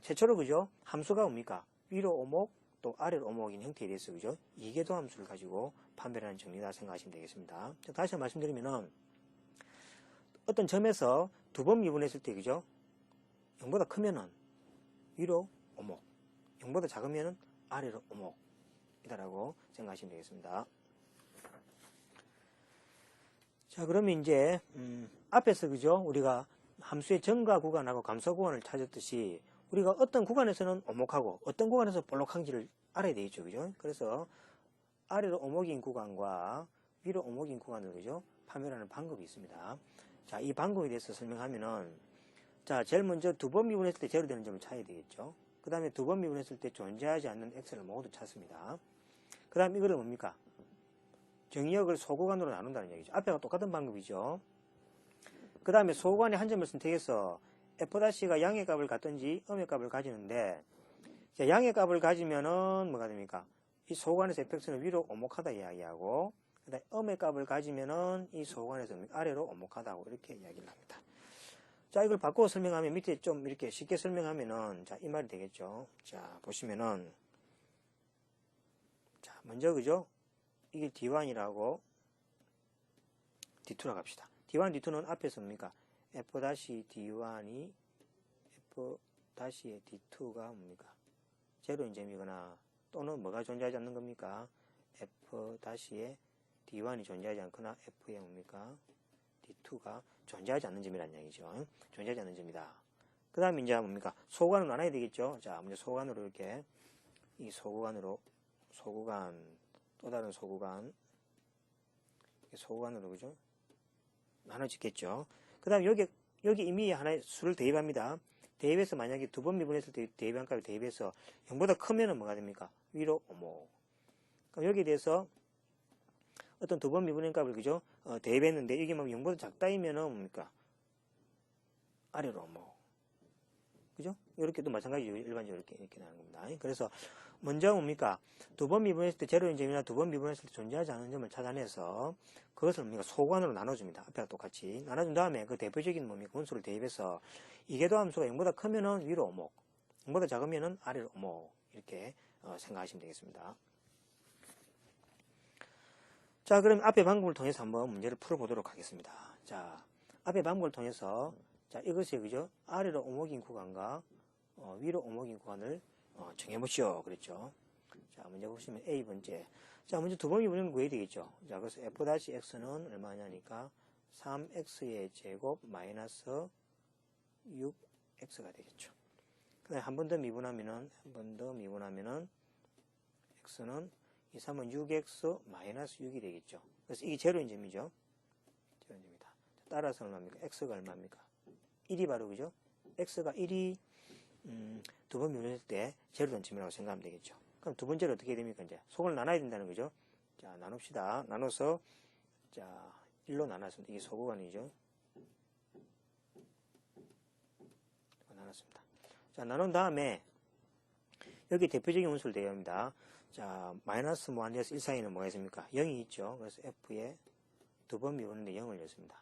최초로 그죠? 함수가 뭡니까? 위로 오목 또 아래로 오목인 형태에 대해서 그죠? 이계도 함수를 가지고 판별하는 정리다 생각하시면 되겠습니다. 다시 한번 말씀드리면은 어떤 점에서 두 번 미분했을 때 그죠? 0보다 크면은 위로 오목, 0보다 작으면은 아래로 오목이다라고 생각하시면 되겠습니다. 자, 그러면 이제 앞에서 그죠? 우리가 함수의 정과 구간하고 감소 구간을 찾았듯이 우리가 어떤 구간에서는 오목하고 어떤 구간에서 볼록한지를 알아야 되겠죠, 그죠? 그래서 아래로 오목인 구간과 위로 오목인 구간을 그죠? 판별하는 방법이 있습니다. 자, 이 방법에 대해서 설명하면은 자, 제일 먼저 두 번 미분했을 때 제로 되는 점을 찾아야 되겠죠. 그 다음에 두 번 미분했을 때 존재하지 않는 x를 모두 찾습니다. 그 다음 이거를 뭡니까? 정의역을 소구간으로 나눈다는 얘기죠. 앞에가 똑같은 방법이죠. 그 다음에 소구간에 한 점을 선택해서 f'가 양의 값을 갖든지 음의 값을 가지는데 양의 값을 가지면은 뭐가 됩니까? 이 소구간에서 fx는 위로 오목하다 이야기하고 그 다음에 음의 값을 가지면은 이 소구간에서 아래로 오목하다고 이렇게 이야기를 합니다. 자, 이걸 바꾸어 설명하면 밑에 좀 이렇게 쉽게 설명하면은 자, 이 말이 되겠죠. 자, 보시면은 자, 먼저 그죠? 이게 D1이라고 D2라고 합시다. D1, D2는 앞에서 뭡니까? F-D1이 F-의 D2가 뭡니까? 제로인 점이거나 또는 뭐가 존재하지 않는 겁니까? F-의 D1이 존재하지 않거나 F의 뭡니까? D2가 존재하지 않는 점이라는 얘기죠. 존재하지 않는 점이다. 그 다음에 이제 뭡니까? 소구간으로 나눠야 되겠죠. 자, 먼저 소구간으로 이렇게 이 소구간으로 소구간 또 다른 소구간 소구간으로 그죠? 나눠지겠죠. 그 다음에 여기 이미 하나의 수를 대입합니다. 대입해서 만약에 두 번 미분했을 때 대입한 값을 대입해서 0보다 크면은 뭐가 됩니까? 위로 오목. 그럼 여기에 대해서 어떤 두 번 미분한 값을 그죠? 대입했는데 이게 뭐 0보다 작다이면은 뭡니까? 아래로 오목. 그죠? 이렇게도 마찬가지로 일반적으로 이렇게 나는 겁니다. 그래서 먼저 뭡니까? 두 번 미분했을 때 제로인 점이나 두 번 미분했을 때 존재하지 않는 점을 찾아내서 그것을 뭡니까? 소관으로 나눠줍니다. 앞에가 똑같이. 나눠준 다음에 그 대표적인 뭡니까? 분수를 대입해서 이계도 함수가 0보다 크면은 위로 오목, 0보다 작으면은 아래로 오목. 이렇게 생각하시면 되겠습니다. 자, 그럼 앞의 방법을 통해서 한번 문제를 풀어보도록 하겠습니다. 자, 앞의 방법을 통해서 자, 이것이 그죠? 아래로 오목인 구간과 위로 오목인 구간을 정해보시오. 그랬죠. 자, 문제 보시면 A번째. 자, 먼저 두 번 미분은 구해야 되겠죠. 자, 그래서 F-X는 얼마냐니까 3X의 제곱 마이너스 6X가 되겠죠. 그 다음에 한 번 더 미분하면은, X는 이 3은 6X 마이너스 6이 되겠죠. 그래서 이게 제로인 점이죠. 제로인 점이다. 따라서 얼마입니까? X가 얼마입니까? 1이 바로 그죠? X가 1이 두 번 미분했을 때 제로된 점이라고 생각하면 되겠죠. 그럼 두 번째로 어떻게 됩니까? 이제 속을 나눠야 된다는 거죠. 자, 나눕시다. 나눠서 자 1로 나눴습니다. 이게 소구간이죠. 나눴습니다. 자, 나눈 다음에 여기 대표적인 운수를 대입합니다. 자, 마이너스 무한대에서 1 사이는 뭐가 있습니까? 0이 있죠. 그래서 F에 두 번 미분했는데 0을 넣습니다.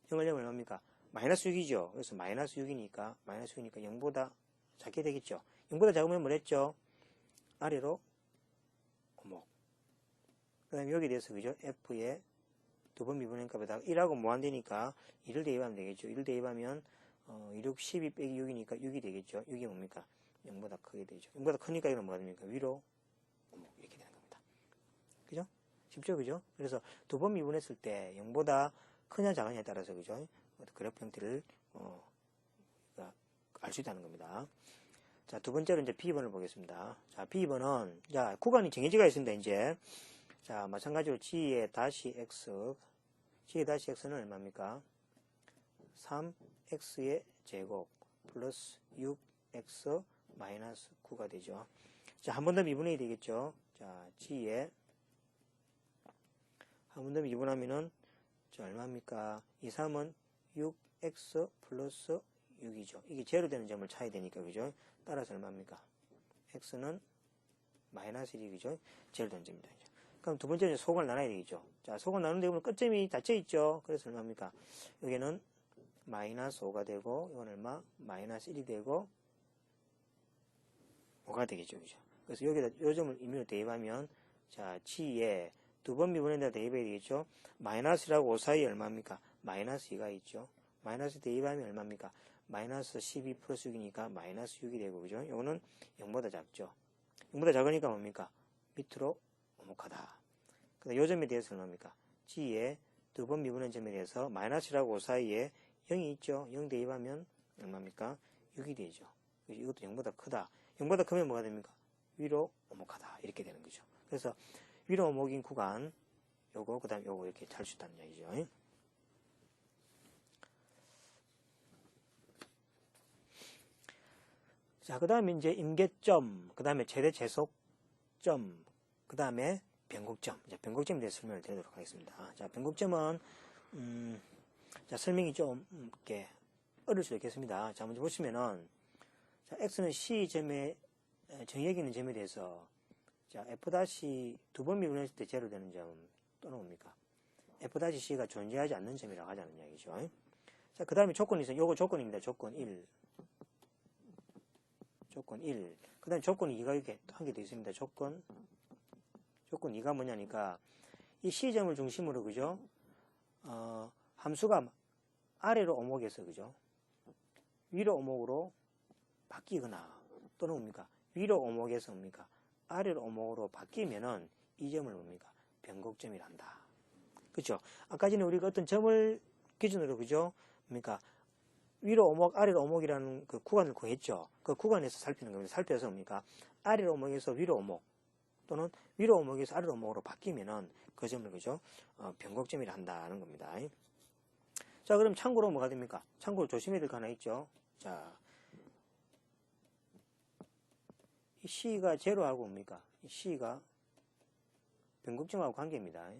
0을 넣으면 얼마입니까? 마이너스 6이죠. 그래서 마이너스 6이니까 0보다 작게 되겠죠. 0보다 작으면 뭐랬죠? 아래로 오목. 그 다음에 여기에 대해서 그죠? F에 두 번 미분한 값에다가 1하고 무한대니까 1을 대입하면 되겠죠. 1을 대입하면 2, 12 빼기 6이니까 6이 되겠죠. 6이 뭡니까? 0보다 크게 되죠. 0보다 크니까 이건 뭐가 됩니까? 위로 오목 이렇게 되는 겁니다. 그죠? 쉽죠? 그죠? 그래서 두 번 미분했을 때 0보다 크냐 작으냐에 따라서 그죠? 그래프 형태를 알 수 있다는 겁니다. 자, 두 번째로 이제 B번을 보겠습니다. 자, B번은 자, 구간이 정해지가 있습니다. 이제 자, 마찬가지로 G의 다시 X, G의 다시 X는 얼마입니까? 3X의 제곱 플러스 6X 마이너스 9가 되죠. 자, 한 번 더 미분해야 되겠죠. 자, G에 한 번 더 미분하면은 자, 얼마입니까? 이 3은 6X 플러스 6이죠. 이게 제로 되는 점을 찾아야 되니까, 그죠? 따라서 얼마입니까? X는 마이너스 1이, 그죠? 제로 되는 점입니다. 그럼 두 번째는 소관을 나눠야 되겠죠. 자, 소관 나누는데 보면 끝점이 닫혀 있죠. 그래서 얼마입니까? 여기는 마이너스 5가 되고, 이건 얼마? 마이너스 1이 되고, 5가 되겠죠. 그죠? 그래서 여기다 요 점을 임의로 대입하면 자, G에 두 번 미분에다 대입해야 되겠죠. 마이너스라고 5 사이에 얼마입니까? 마이너스 2가 있죠. 마이너스 대입하면 얼마입니까? 마이너스 12 플러스 6이니까 마이너스 6이 되고, 그죠? 요거는 0보다 작죠. 0보다 작으니까 뭡니까? 밑으로 오목하다. 근데 요 점에 대해서 얼마입니까? G에 두 번 미분한 점에 대해서 마이너스라고 5 사이에 0이 있죠. 0 대입하면 얼마입니까? 6이 되죠. 이것도 0보다 크다. 0보다 크면 뭐가 됩니까? 위로 오목하다. 이렇게 되는 거죠. 그래서 위로 오목인 구간, 요거, 그 다음에 요거 이렇게 잘 수 있다는 얘기죠. 자, 그 다음에 이제 임계점, 그 다음에 최대 제속점, 그 다음에 변곡점. 이제 변곡점에 대해서 설명을 드리도록 하겠습니다. 자, 변곡점은, 자, 설명이 좀, 이렇게, 어려울 수도 있겠습니다. 자, 먼저 보시면은, 자, x는 C점에, 정의역 있는 점에 대해서, 자, f' 두 번 미분했을 때 제로 되는 점, 또는 뭡니까? f''C가 존재하지 않는 점이라고 하자는 이야기죠. 자, 그 다음에 조건이 있어요. 요거 조건입니다. 조건 1. 조건 1. 그 다음에 조건 2가 이렇게 한 개 더 있습니다. 조건 2가 뭐냐니까, 이 C점을 중심으로, 그죠? 함수가 아래로 오목해서, 그죠? 위로 오목으로 바뀌거나, 또는 뭡니까? 위로 오목해서 뭡니까? 아래로 오목으로 바뀌면은 이 점을 뭡니까? 변곡점이란다. 그죠? 아까 전에 우리가 어떤 점을 기준으로, 그죠? 뭡니까? 위로 오목, 아래로 오목이라는 그 구간을 구했죠. 그 구간에서 살피는 겁니다. 살펴서 뭡니까? 아래로 오목에서 위로 오목, 또는 위로 오목에서 아래로 오목으로 바뀌면은 그 점을, 그죠? 변곡점이라 한다는 겁니다. 자, 그럼 참고로 뭐가 됩니까? 참고로 조심해야 될 거 하나 있죠. 자, 이 C가 제로하고 뭡니까? 이 C가 변곡점하고 관계입니다.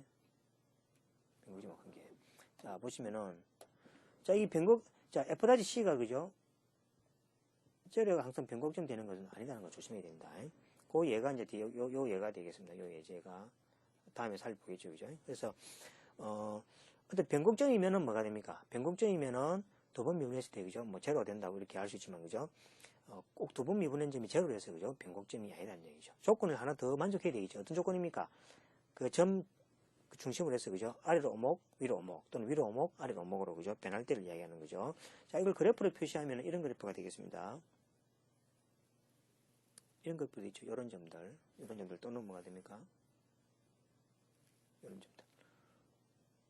변곡점하고 관계. 자, 보시면은, 자, 이 자, f''C가, 그죠? 제로가 항상 변곡점 되는 것은 아니다는 걸 조심해야 됩니다. 그 예가 이제, 요 예가 되겠습니다. 요 예제가. 다음에 살펴보겠죠. 그죠? 그래서, 어떤 변곡점이면은 뭐가 됩니까? 변곡점이면은 두 번 미분했을 때, 그죠? 뭐, 제로가 된다고 이렇게 할 수 있지만, 그죠? 꼭 두 번 미분한 점이 제로로 해서, 그죠? 변곡점이 아니라는 얘기죠. 조건을 하나 더 만족해야 되겠죠. 어떤 조건입니까? 그 점 중심으로 해서, 그죠? 아래로 오목, 위로 오목, 또는 위로 오목, 아래로 오목으로, 그죠? 변할 때를 이야기하는 거죠. 자, 이걸 그래프로 표시하면 이런 그래프가 되겠습니다. 이런 그래프도 있죠. 이런 점들 또는 뭐가 됩니까? 이런 점들.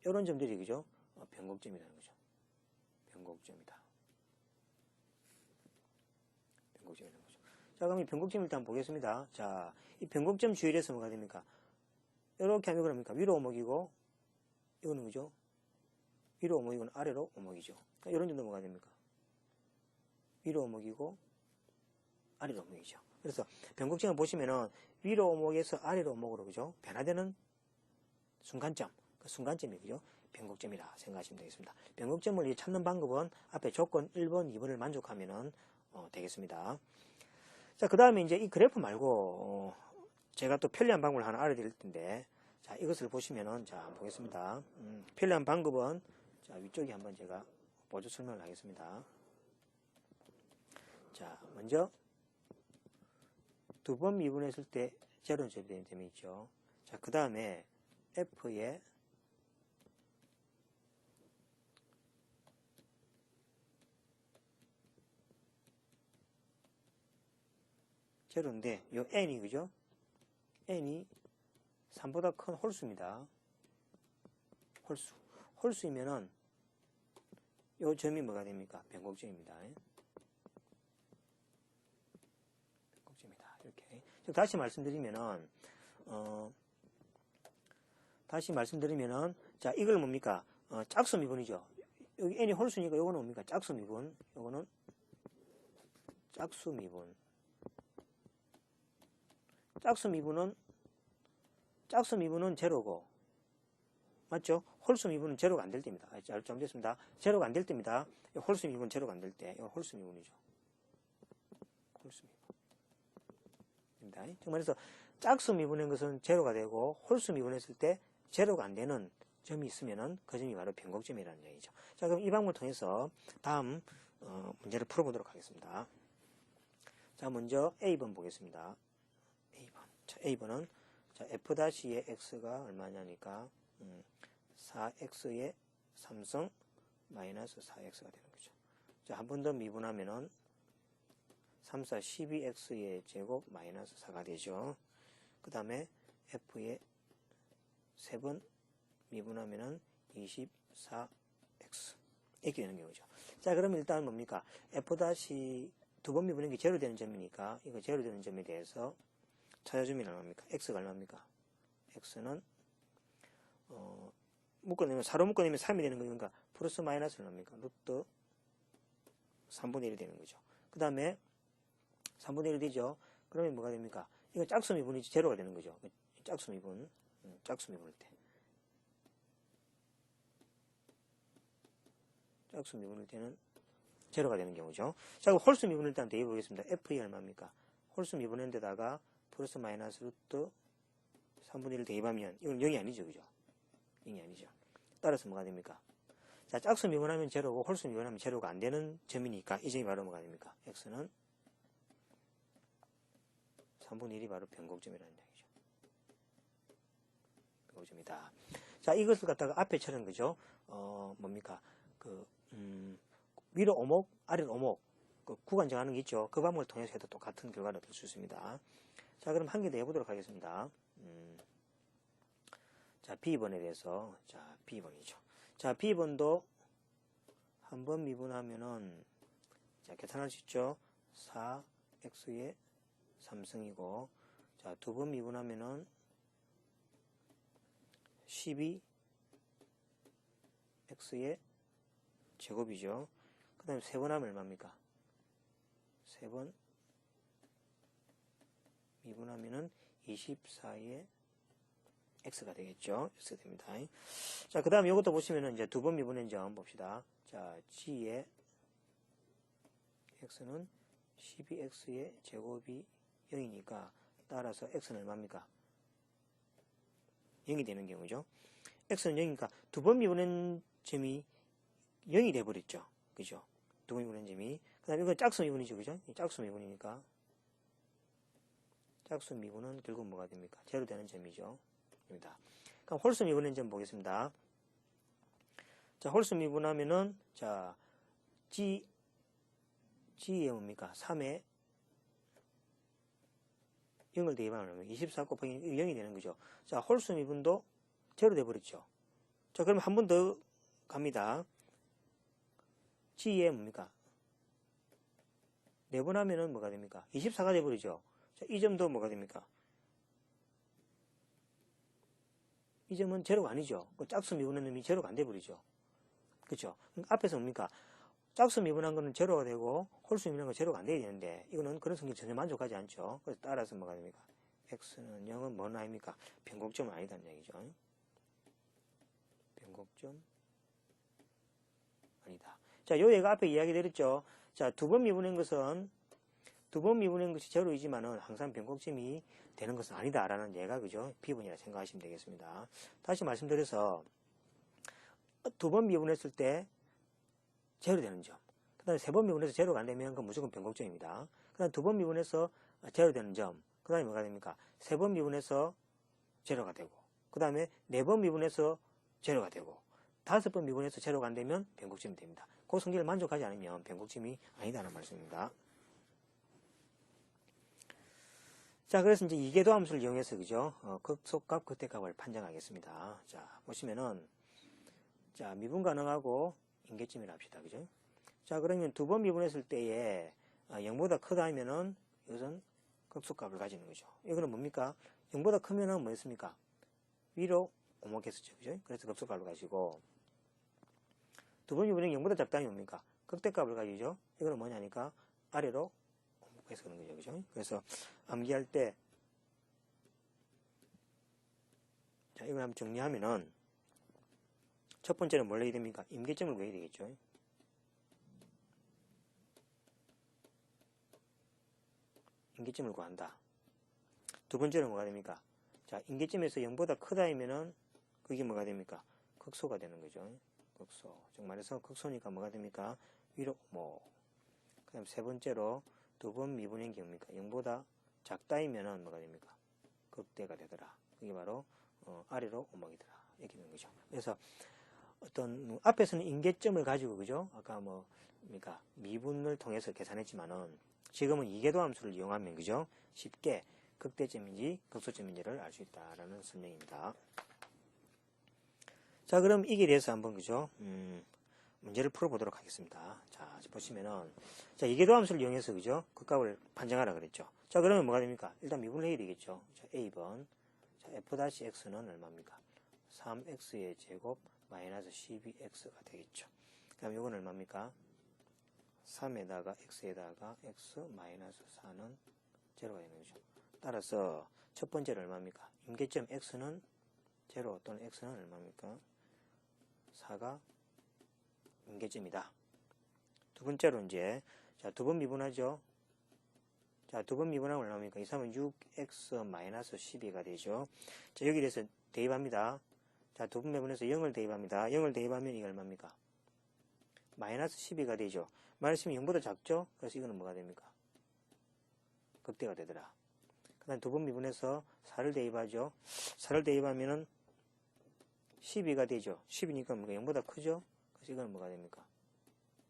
이런 점들이, 그죠? 변곡점이라는 거죠. 변곡점이다. 변곡점이라는 거죠. 자, 그럼 이 변곡점 일단 보겠습니다. 자, 이 변곡점 주위에서 뭐가 됩니까? 이렇게 하면 그럽니까? 위로 오목이고, 이거는 그죠? 위로 오목이고 아래로 오목이죠. 이런 점도 뭐가 됩니까? 위로 오목이고, 아래로 오목이죠. 그래서 변곡점을 보시면은 위로 오목에서 아래로 오목으로, 그죠? 변화되는 순간점, 그 순간점이, 그죠? 변곡점이라 생각하시면 되겠습니다. 변곡점을 찾는 방법은 앞에 조건 1번, 2번을 만족하면은 되겠습니다. 자, 그 다음에 이제 이 그래프 말고, 제가 또 편리한 방법을 하나 알려드릴 텐데, 자, 이것을 보시면은, 자, 보겠습니다. 편리한 방법은, 자, 위쪽에 한번 제가 보조 설명을 하겠습니다. 자, 먼저, 두 번 미분했을 때 제로 되는 점이 있죠. 자, 그 다음에, F에, 제로인데, 요 N이, 그죠? N이 3보다 큰 홀수입니다. 홀수이면은, 요 점이 뭐가 됩니까? 변곡점입니다. 변곡점이다. 이렇게. 다시 말씀드리면은, 자, 이걸 뭡니까? 짝수 미분이죠. 여기 N이 홀수니까 요거는 뭡니까? 짝수 미분. 요거는 짝수 미분. 짝수 미분은 제로고, 맞죠? 홀수 미분은 제로가 안 될 때입니다. 잘못됐습니다. 제로가 안 될 때입니다. 홀수 미분 제로가 안 될 때. 이거 홀수 미분이죠. 홀수 미분입니다. 그래서 짝수 미분한 것은 제로가 되고, 홀수 미분했을 때 제로가 안 되는 점이 있으면은 그 점이 바로 변곡점이라는 얘기죠. 자, 그럼 이 방법을 통해서 다음 문제를 풀어보도록 하겠습니다. 자, 먼저 A번 보겠습니다. A번. 자, A번은 자, F'의 X가 얼마냐니까 4X의 3승 마이너스 4X가 되는 거죠. 자, 한 번 더 미분하면은 3, 4, 12X의 제곱 마이너스 4가 되죠. 그 다음에 F의 3번 미분하면은 24X. 이렇게 되는 경우죠. 자, 그러면 일단 뭡니까? F' 두 번 미분한 게 제로 되는 점이니까, 이거 제로 되는 점에 대해서 찾아주면 얼마입니까? X가 얼마입니까? X는, 묶어내면, 4로 묶어내면 3이 되는 거니까, 플러스 마이너스 얼마입니까? 루트 3분의 1이 되는 거죠. 그 다음에 3분의 1이 되죠. 그러면 뭐가 됩니까? 이거 짝수 미분이지 제로가 되는 거죠. 짝수 미분, 짝수 미분일 때. 짝수 미분일 때는 제로가 되는 경우죠. 자, 그럼 홀수 미분을 일단 대입해보겠습니다. F의 얼마입니까? 홀수 미분한 데다가 플러스 마이너스 루트 3분의 1을 대입하면 이건 0이 아니죠. 그죠? 0이 아니죠. 따라서 뭐가 됩니까? 자, 짝수 미분하면 제로고 홀수 미분하면 제로가 안 되는 점이니까 이 점이 바로 뭐가 됩니까? X는 3분의 1이 바로 변곡점이라는 얘기죠. 변곡점이다. 자, 이것을 갖다가 앞에 처럼 그죠? 뭡니까? 위로 오목, 아래로 오목, 구간 정하는 게 있죠. 그 방법을 통해서 해도 똑같은 결과를 얻을 수 있습니다. 자, 그럼 한 개 더 해보도록 하겠습니다. 자, B번에 대해서, 자, B번이죠. 자, B번도 한 번 미분하면은, 자, 계산할 수 있죠. 4X의 3승이고, 자, 두 번 미분하면은 12X의 제곱이죠. 그 다음에 세 번 하면 얼마입니까? 세 번 미분하면은 24의 X가 되겠죠. X가 됩니다. 자, 그 다음에 이것도 보시면은 이제 두 번 미분한 점 봅시다. 자, G의 X는 12X의 제곱이 0이니까 따라서 X는 얼마입니까? 0이 되는 경우죠. X는 0이니까 두 번 미분한 점이 0이 돼버렸죠. 그죠? 두 번 미분한 점이. 그 다음에 이건 짝수 미분이죠. 그죠? 짝수 미분이니까. 짝수 미분은 결국 뭐가 됩니까? 제로 되는 점이죠. 입니다. 그럼 홀수 미분한 점 보겠습니다. 자, 홀수 미분하면은, 자, G에 뭡니까? 3에 0을 대입하면 24 곱하기 0이 되는 거죠. 자, 홀수 미분도 제로 돼버렸죠. 자, 그럼 한 번 더 갑니다. G에 뭡니까? 4번 하면은 뭐가 됩니까? 24가 돼버리죠. 자, 이 점도 뭐가 됩니까? 이 점은 제로가 아니죠. 짝수 미분한 놈이 제로가 안 돼버리죠. 그쵸? 앞에서 뭡니까? 짝수 미분한 거는 제로가 되고, 홀수 미분한 건 제로가 안 돼야 되는데, 이거는 그런 성질 전혀 만족하지 않죠. 그래서 따라서 뭐가 됩니까? X는 0은 뭐는 아닙니까? 변곡점은 아니다는 얘기죠. 변곡점 아니다. 자, 요 얘가 앞에 이야기 드렸죠. 자, 두 번 미분한 것은, 두 번 미분한 것이 제로이지만은 항상 변곡점이 되는 것은 아니다라는 얘가 그죠? B번이라 생각하시면 되겠습니다. 다시 말씀드려서, 두 번 미분했을 때 제로 되는 점. 그 다음에 세 번 미분해서 제로가 안 되면 그건 무조건 변곡점입니다. 그 다음에 두 번 미분해서 제로 되는 점. 그 다음에 뭐가 됩니까? 세 번 미분해서 제로가 되고, 그 다음에 네 번 미분해서 제로가 되고, 5번 미분해서 제로가 안 되면 변곡점이 됩니다. 그 성질을 만족하지 않으면 변곡점이 아니다는 말씀입니다. 자, 그래서 이제 이계도 함수를 이용해서 그죠? 극소값, 극대값을 판정하겠습니다. 자, 보시면은 자, 미분 가능하고 인계점이라 합시다. 그죠? 자, 그러면 두 번 미분했을 때에 0보다 크다 하면은 이것은 극소값을 가지는 거죠. 이거는 뭡니까? 0보다 크면은 뭐였습니까? 위로 오목했었죠. 그죠? 그래서 극소값을 가지고 두 번 미분은 0보다 작다니 뭡니까? 극대값을 가지죠. 이거는 뭐냐니까 아래로 오목해서 그런 거죠. 그죠? 그래서 암기할 때 자, 이걸 한번 정리하면은 첫 번째는 뭘 해야 됩니까? 임계점을 구해야 되겠죠. 임계점을 구한다. 두 번째는 뭐가 됩니까? 자, 임계점에서 0보다 크다 하면은 그게 뭐가 됩니까? 극소가 되는 거죠. 극소. 즉 말해서 극소니까 뭐가 됩니까? 위로 그 다음 세 번째로 두 번 미분인 게 뭡니까? 0보다 작다이면은 뭐가 됩니까? 극대가 되더라. 이게 바로 아래로 오목이더라. 이렇게 되는 거죠. 그래서 어떤 앞에서는 임계점을 가지고 그죠? 아까 뭐 그러니까 미분을 통해서 계산했지만은 지금은 이계도 함수를 이용하면 그죠? 쉽게 극대점인지 극소점인지를 알 수 있다라는 설명입니다. 자, 그럼 이게 대해서 한번 그죠? 문제를 풀어보도록 하겠습니다. 자, 보시면은 자, 이계도 함수를 이용해서 그죠? 극값을 판정하라 그랬죠. 자, 그러면 뭐가 됩니까? 일단 미분을 해야 되겠죠. 자, A번 자, F-X는 얼마입니까? 3X의 제곱 마이너스 12X가 되겠죠. 그럼 이건 얼마입니까? 3에다가 X에다가 X 마이너스 4는 제로가 되는 거죠. 따라서 첫 번째는 얼마입니까? 임계점 X는 제로 또는 X는 얼마입니까? 4가 임계점이다. 두 번째로 이제 자, 두 번 미분하죠. 자, 두 번 미분하면 얼마입니까? 2, 3은 6X 마이너스 12가 되죠. 자, 여기 대해서 대입합니다. 자, 두 번 미분해서 0을 대입합니다. 0을 대입하면 이게 얼마입니까? 마이너스 12가 되죠. 마이너스 10이 0보다 작죠? 그래서 이거는 뭐가 됩니까? 극대가 되더라. 그 다음 두 번 미분해서 4를 대입하죠. 4를 대입하면은 12가 되죠. 10이니까 뭐가 0보다 크죠? 그래서 이거는 뭐가 됩니까?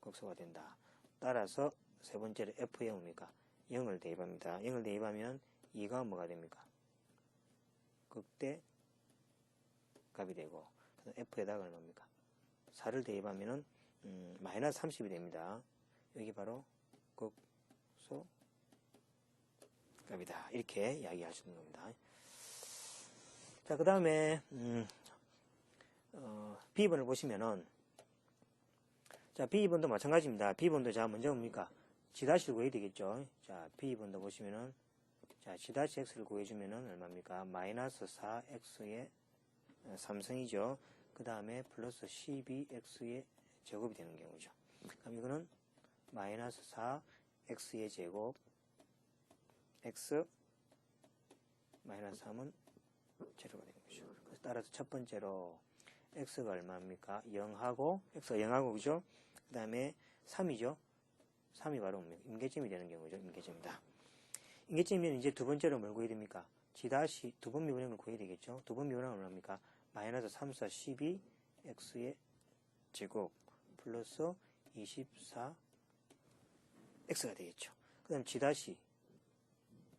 극소가 된다. 따라서 세 번째로 F에 뭡니까? 0을 대입합니다. 0을 대입하면 2가 뭐가 됩니까? 극대 값이 되고 F에다가 얼마입니까? 4를 대입하면은 마이너스 30이 됩니다. 여기 바로 극소 값이다. 이렇게 이야기하시는 겁니다. 자, 그 다음에 B번을 보시면은 자, B번도 마찬가지입니다. B번도 자, 먼저 뭡니까? G'를 구해야 되겠죠. 자, B번도 보시면은 자, G'X를 구해주면은 얼마입니까? 마이너스 4X의 3승이죠. 그 다음에 플러스 12X의 제곱이 되는 경우죠. 그럼 이거는 마이너스 4X의 제곱 X 마이너스 3은 제로가 되는 거죠. 그래서 따라서 첫 번째로 X가 얼마입니까? 0하고 X가 0하고 그죠? 그 다음에 3이죠. 3이 바로 임계점이 되는 경우죠. 임계점이다. 임계점이면 이제 두 번째로 뭘 구해야 됩니까? G 다시 두 번 미분한 걸 구해야 되겠죠. 두 번 미분한 건 얼마입니까? 마이너스 3, 4, 12 X의 제곱 플러스 24 X가 되겠죠. 그 다음 G 다시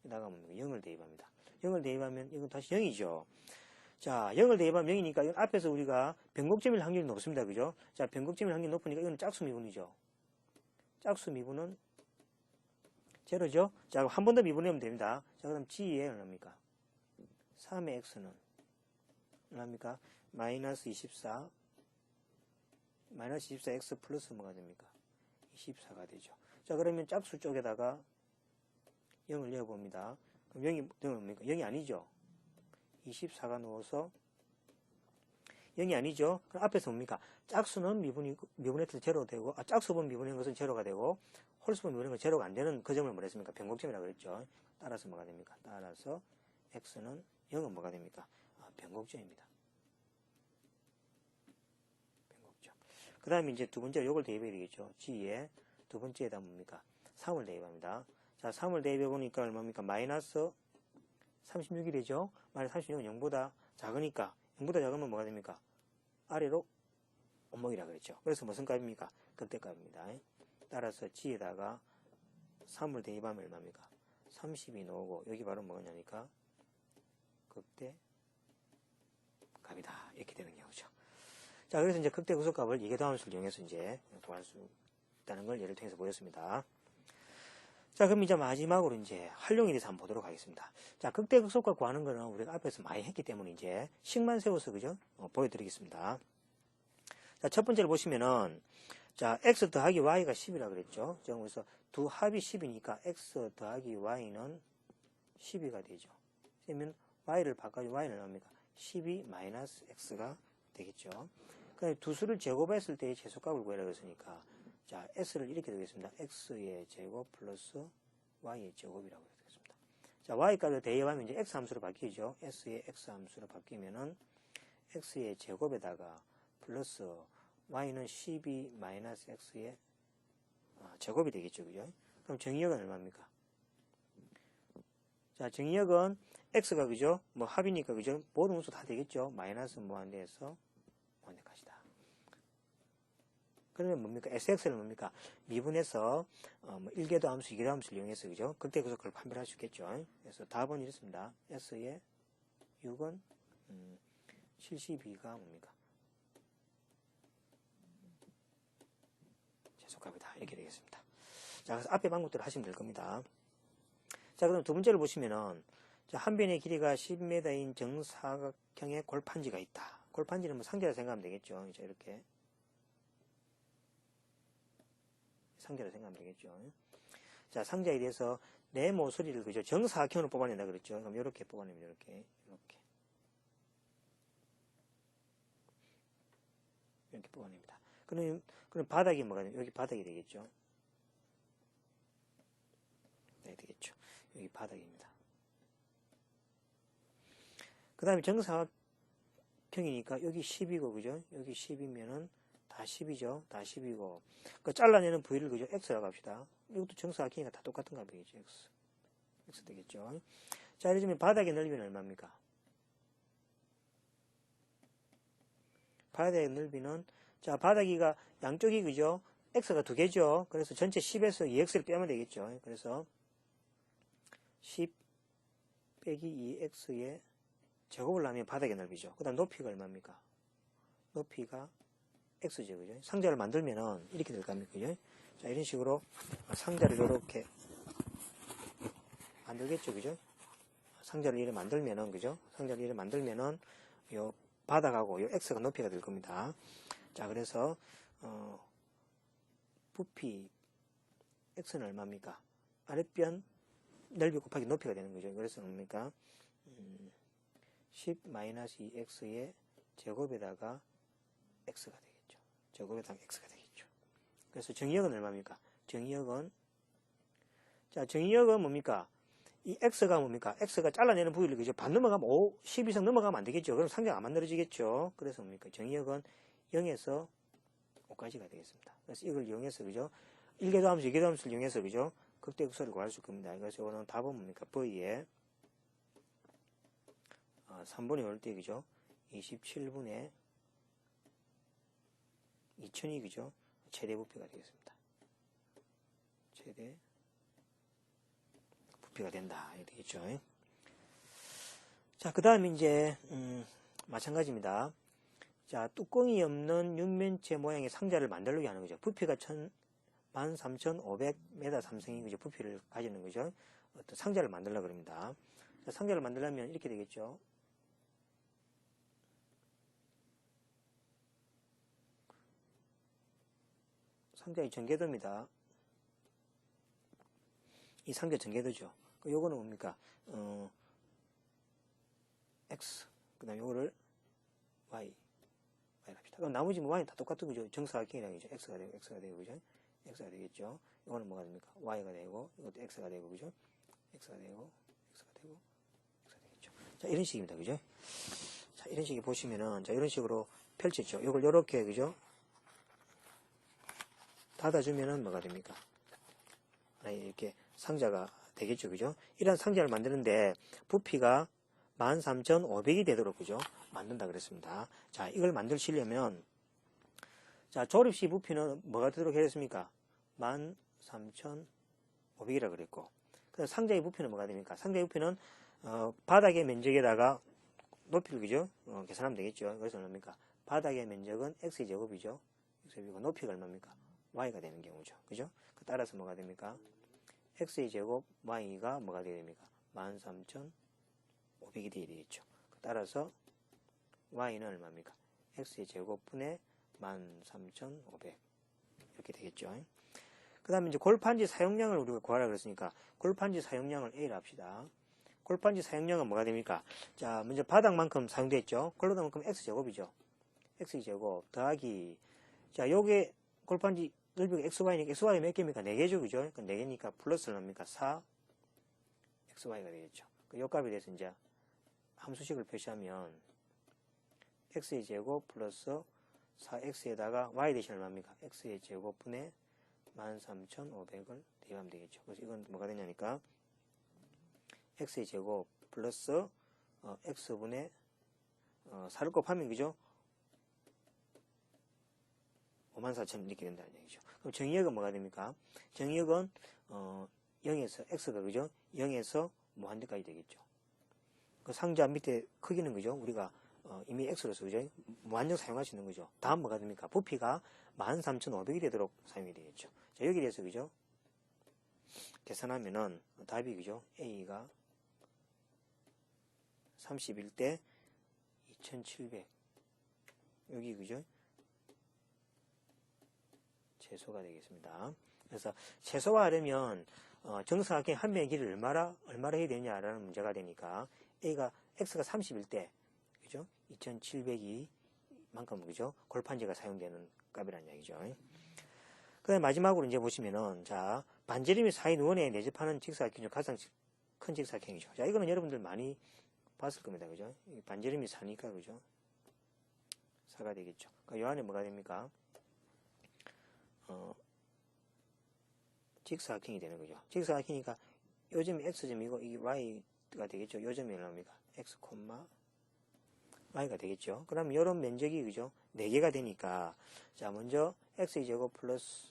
에다가 뭡니까? 0을 대입합니다. 0을 대입하면 이건 다시 0이죠. 자, 0을 대입하면 0이니까 이건 앞에서 우리가 변곡점일 확률이 높습니다. 그죠? 자, 변곡점일 확률이 높으니까 이건 짝수 미분이죠. 짝수 미분은 제로죠. 자, 한 번 더 미분하면 됩니다. 자, 그럼 G에 얼마입니까? 3의 X는 얼마입니까? 마이너스 24 마이너스 24X 플러스 뭐가 됩니까? 24가 되죠. 자, 그러면 짝수 쪽에다가 0을 넣어봅니다. 그럼 0이 뭡니까? 0이 아니죠. 24가 넣어서 0이 아니죠. 그럼 앞에서 뭡니까? 짝수는 미분했을 때 제로 되고, 짝수분 미분한 것은 제로가 되고, 홀수분 미분한 것은 제로가 안 되는 그 점을 뭐라 했습니까? 변곡점이라고 그랬죠. 따라서 뭐가 됩니까? 따라서 X는 0은 뭐가 됩니까? 변곡점입니다. 변곡점. 그 다음에 이제 두 번째로 요걸 대입해야 되겠죠. G에 두 번째에다 뭡니까? 3을 대입합니다. 자, 3을 대입해 보니까 얼마입니까? 마이너스 36이 되죠. 마이너스 36은 0보다 작으니까 0보다 작으면 뭐가 됩니까? 아래로 오목이라 그랬죠. 그래서 무슨 값입니까? 극대값입니다. 따라서 G에다가 3을 대입하면 얼마입니까? 30이 나오고 여기 바로 뭐냐니까 극대값이다. 이렇게 되는 경우죠. 자, 그래서 이제 극대 극소값을 이계도 함수를 이용해서 이제 구할 수 있다는 걸 예를 통해서 보였습니다. 자, 그럼 이제 마지막으로 이제 활용에 대해서 한번 보도록 하겠습니다. 자, 극대 극소값 구하는 거는 우리가 앞에서 많이 했기 때문에 이제 식만 세워서 그죠? 보여드리겠습니다. 자, 첫 번째로 보시면은 자, x 더하기 y가 10이라 그랬죠. 자, 그래서 두 합이 10이니까 x 더하기 y는 12가 되죠. 그러면 y를 바꿔서 y는 얼마입니까? 12 마이너스 x가 되겠죠. 그다음에 두 수를 제곱했을 때의 최소값을 구하라고 했으니까 자, s를 이렇게 되겠습니다. x의 제곱 플러스 y의 제곱이라고 되겠습니다. 자, y값을 대입하면 이제 x 함수로 바뀌죠. s의 x 함수로 바뀌면은 x의 제곱에다가 플러스 y는 12 마이너스 x의 제곱이 되겠죠. 그죠? 그럼 정의역은 얼마입니까? 자, 정의역은 x가 그죠? 뭐 합이니까 그죠? 모든 음수 다 되겠죠? 마이너스 무한대에서 무한대까지다. 그러면 뭡니까? sx는 뭡니까? 미분해서 뭐 1궤도 함수, 2궤도 함수를 이용해서 그죠? 극대구속을 판별할 수 있겠죠? 그래서 답은 이렇습니다. s의 6은 72가 뭡니까? 제속값이다. 이렇게 되겠습니다. 자, 그래서 앞에 방법대로 하시면 될 겁니다. 자, 그럼 두 번째를 보시면은, 자, 한 변의 길이가 10m인 정사각형의 골판지가 있다. 골판지는 뭐 상자라 생각하면 되겠죠. 자, 이렇게. 상자라 생각하면 되겠죠. 자, 상자에 대해서 네 모서리를 그죠? 정사각형으로 뽑아낸다 그랬죠. 그럼 이렇게 뽑아냅니다. 이렇게. 이렇게 뽑아냅니다. 그럼 바닥이 뭐가 되냐? 여기 바닥이 되겠죠. 네, 되겠죠. 여기 바닥입니다. 그 다음에 정사각형이니까 여기 10이고, 그죠? 여기 10이면은 다 10이죠. 다 10이고. 그 잘라내는 부위를 그죠? X라고 합시다. 이것도 정사각형이니까 다 똑같은 값이겠죠. X 되겠죠. 자, 예를 들면 바닥의 넓이는 얼마입니까? 바닥의 넓이는, 자, 바닥이가 양쪽이 그죠? X가 두 개죠. 그래서 전체 10에서 2X를 빼면 되겠죠. 그래서 10 빼기 2X의 제곱을 하면 바닥의 넓이죠. 그 다음 높이가 얼마입니까? 높이가 X죠. 그죠? 상자를 만들면은 이렇게 될 겁니다. 그죠? 자, 이런 식으로 상자를 이렇게 만들겠죠. 그죠? 상자를 이렇게 만들면은, 그죠? 상자를 이렇게 만들면은, 요 바닥하고 요 X가 높이가 될 겁니다. 자, 그래서, 부피, X는 얼마입니까? 아랫변 넓이 곱하기 높이가 되는 거죠. 그래서 뭡니까? 10-2x의 제곱에다가 x가 되겠죠. 제곱에다가 x가 되겠죠. 그래서 정의역은 얼마입니까? 정의역은, 자, 정의역은 뭡니까? 이 x가 뭡니까? x가 잘라내는 부위를 그죠? 반 넘어가면 10 이상 넘어가면 안 되겠죠. 그럼 상자가 안 만들어지겠죠. 그래서 뭡니까? 정의역은 0에서 5까지가 되겠습니다. 그래서 이걸 이용해서 그죠? 1궤도 함수, 2궤도 함수를 이용해서 그죠? 극대극소를 구할 수 있습니다. 그래서 이거는 답은 뭡니까? V에 3분의 올 때 그죠? 27분의 2000이 그죠? 최대 부피가 되겠습니다. 최대 부피가 된다. 이렇게 되겠죠. 자, 그 다음에 이제 마찬가지입니다. 자, 뚜껑이 없는 육면체 모양의 상자를 만들려고 하는 거죠. 부피가 13,500m 삼성이 그죠? 부피를 가지는 거죠. 어떤 상자를 만들려고 그럽니다. 자, 상자를 만들려면 이렇게 되겠죠. 상자의 전개도입니다. 이 상자 전개도죠. 요거는 뭡니까? X. 그 다음에 요거를 Y. 합시다. 그럼 나머지 뭐 Y는 다 똑같은 거죠. 정사각형이라죠. X가 되고, X가 되고, 그죠? X가 되겠죠. 이거는 뭐가 됩니까? Y가 되고, 이것도 X가 되고, 그죠? X가 되고, X가 되고, X가 되겠죠. 자, 이런 식입니다. 그죠? 자, 이런 식이 보시면은, 자, 이런 식으로 펼쳤죠. 이걸 요렇게, 그죠? 닫아주면은 뭐가 됩니까? 이렇게 상자가 되겠죠. 그죠? 이런 상자를 만드는데, 부피가 13,500이 되도록, 그죠? 만든다 그랬습니다. 자, 이걸 만드시려면, 자, 조립식 부피는 뭐가 되도록 했습니까? 13,500이라 그랬고, 그 상자의 부피는 뭐가 됩니까? 상자의 부피는, 바닥의 면적에다가 높이를, 그죠? 계산하면 되겠죠. 그래서 뭡니까? 바닥의 면적은 x의 제곱이죠. x제곱, 높이가 얼마입니까? y가 되는 경우죠. 그죠? 따라서 뭐가 됩니까? x의 제곱, y가 뭐가 되게 됩니까? 13,500이 되겠죠. 따라서 y는 얼마입니까? x의 제곱분의 13,500 이렇게 되겠죠. 그 다음에 이제 골판지 사용량을 우리가 구하라 그랬으니까 골판지 사용량을 A로 합시다. 골판지 사용량은 뭐가 됩니까? 자, 먼저 바닥만큼 사용됐죠. 그러다만큼 x제곱이죠. x제곱 더하기, 자, 요게 골판지 넓이가 xy니까 xy 몇 개입니까? 4개죠. 그죠? 4개니까 플러스는 뭡니까? 4 xy가 되겠죠. 요 값에 대해서 이제 함수식을 표시하면 x의 제곱 플러스 4x에다가 y 대신 얼마입니까? x의 제곱분의 13,500을 대입하면 되겠죠. 그래서 이건 뭐가 되냐니까 x의 제곱 플러스 x분의 4를 곱하면 그죠? 54,000 이렇게 된다는 얘기죠. 그럼 정의역은 뭐가 됩니까? 정의역은 0에서 x가 그죠? 0에서 무한대까지 되겠죠. 그 상자 밑에 크기는 그죠? 우리가 이미 x로서 그죠? 무한정 사용할 수 있는 거죠. 다음 뭐가 됩니까? 부피가 13,500이 되도록 사용이 되겠죠. 자, 여기에 대해서 그죠? 계산하면은 답이 그죠? a가 31대 2,700 여기 그죠? 최소가 되겠습니다. 그래서 최소화하려면 정사각형 한 면의 길이를 얼마나 해야 되냐라는 문제가 되니까 x가 31대 그죠? 2,700이 만큼 그죠? 골판지가 사용되는 값이라는 얘기죠. 그 다음에 마지막으로 이제 보시면은 자 반지름이 4인 원에 내접하는 직사각형 중 가장 큰 직사각형이죠. 자 이거는 여러분들 많이 봤을 겁니다. 그죠? 반지름이 4니까 그죠? 4가 되겠죠. 그러니까 요 안에 뭐가 됩니까? 직사각형이 되는 거죠. 직사각형이니까 요점이 x점이고 이게 y가 되겠죠. 요점이 얼마입니까? x, y가 되겠죠. 그럼 이런 면적이 그죠? 4개가 되니까 자 먼저 x제곱 플러스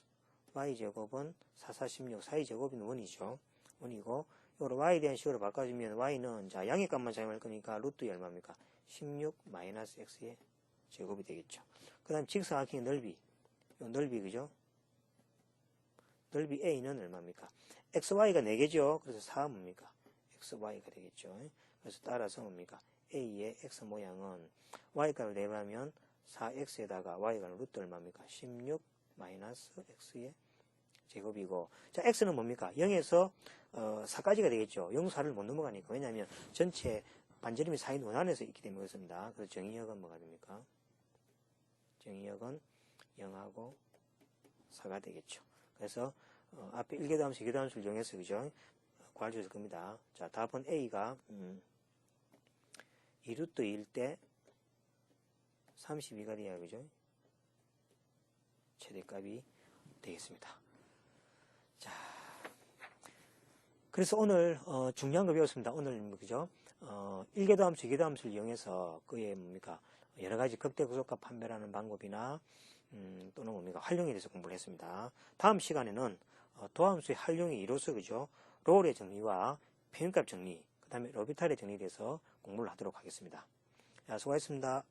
y제곱은 4, 4, 16, 4제곱은 1이죠. 1이고 이거를 y에 대한 식으로 바꿔주면 y는 자 양의 값만 사용할 거니까 루트 얼마입니까? 16 마이너스 x의 제곱이 되겠죠. 그 다음 직사각형의 넓이 요 넓이 그죠? 넓이 a는 얼마입니까? xy가 4개죠. 그래서 4 뭡니까? xy가 되겠죠. 그래서 따라서 뭡니까? a의 x 모양은 y값을 내면 4x에다가 y가 루트 얼마입니까? 16 마이너스 x의 제곱이고 자 x는 뭡니까? 0에서 4까지가 되겠죠. 0, 4를 못 넘어가니까. 왜냐하면 전체 반지름이 4인 원안에서 있기 때문에 그렇습니다. 그래서 정의역은 뭐가 됩니까? 정의역은 0하고 4가 되겠죠. 그래서 앞에 1계도함수, 2계도함수를 이용해서 그죠? 구할 수 있을 겁니다. 자, 답은 A가 2루트 2일 때 32가 돼야 그죠? 최대값이 되겠습니다. 자, 그래서 오늘 중요한 거 배웠습니다. 오늘 그죠? 1계도함수, 2계도함수를 이용해서 그의 뭡니까? 여러 가지 극대구속값 판별하는 방법이나 또는 뭡니까? 활용에 대해서 공부를 했습니다. 다음 시간에는 도함수의 활용의 이로서 그죠? 롤의 정리와 표현값 정리, 그 다음에 로비탈의 정리에 대해서 공부를 하도록 하겠습니다. 자, 수고하셨습니다.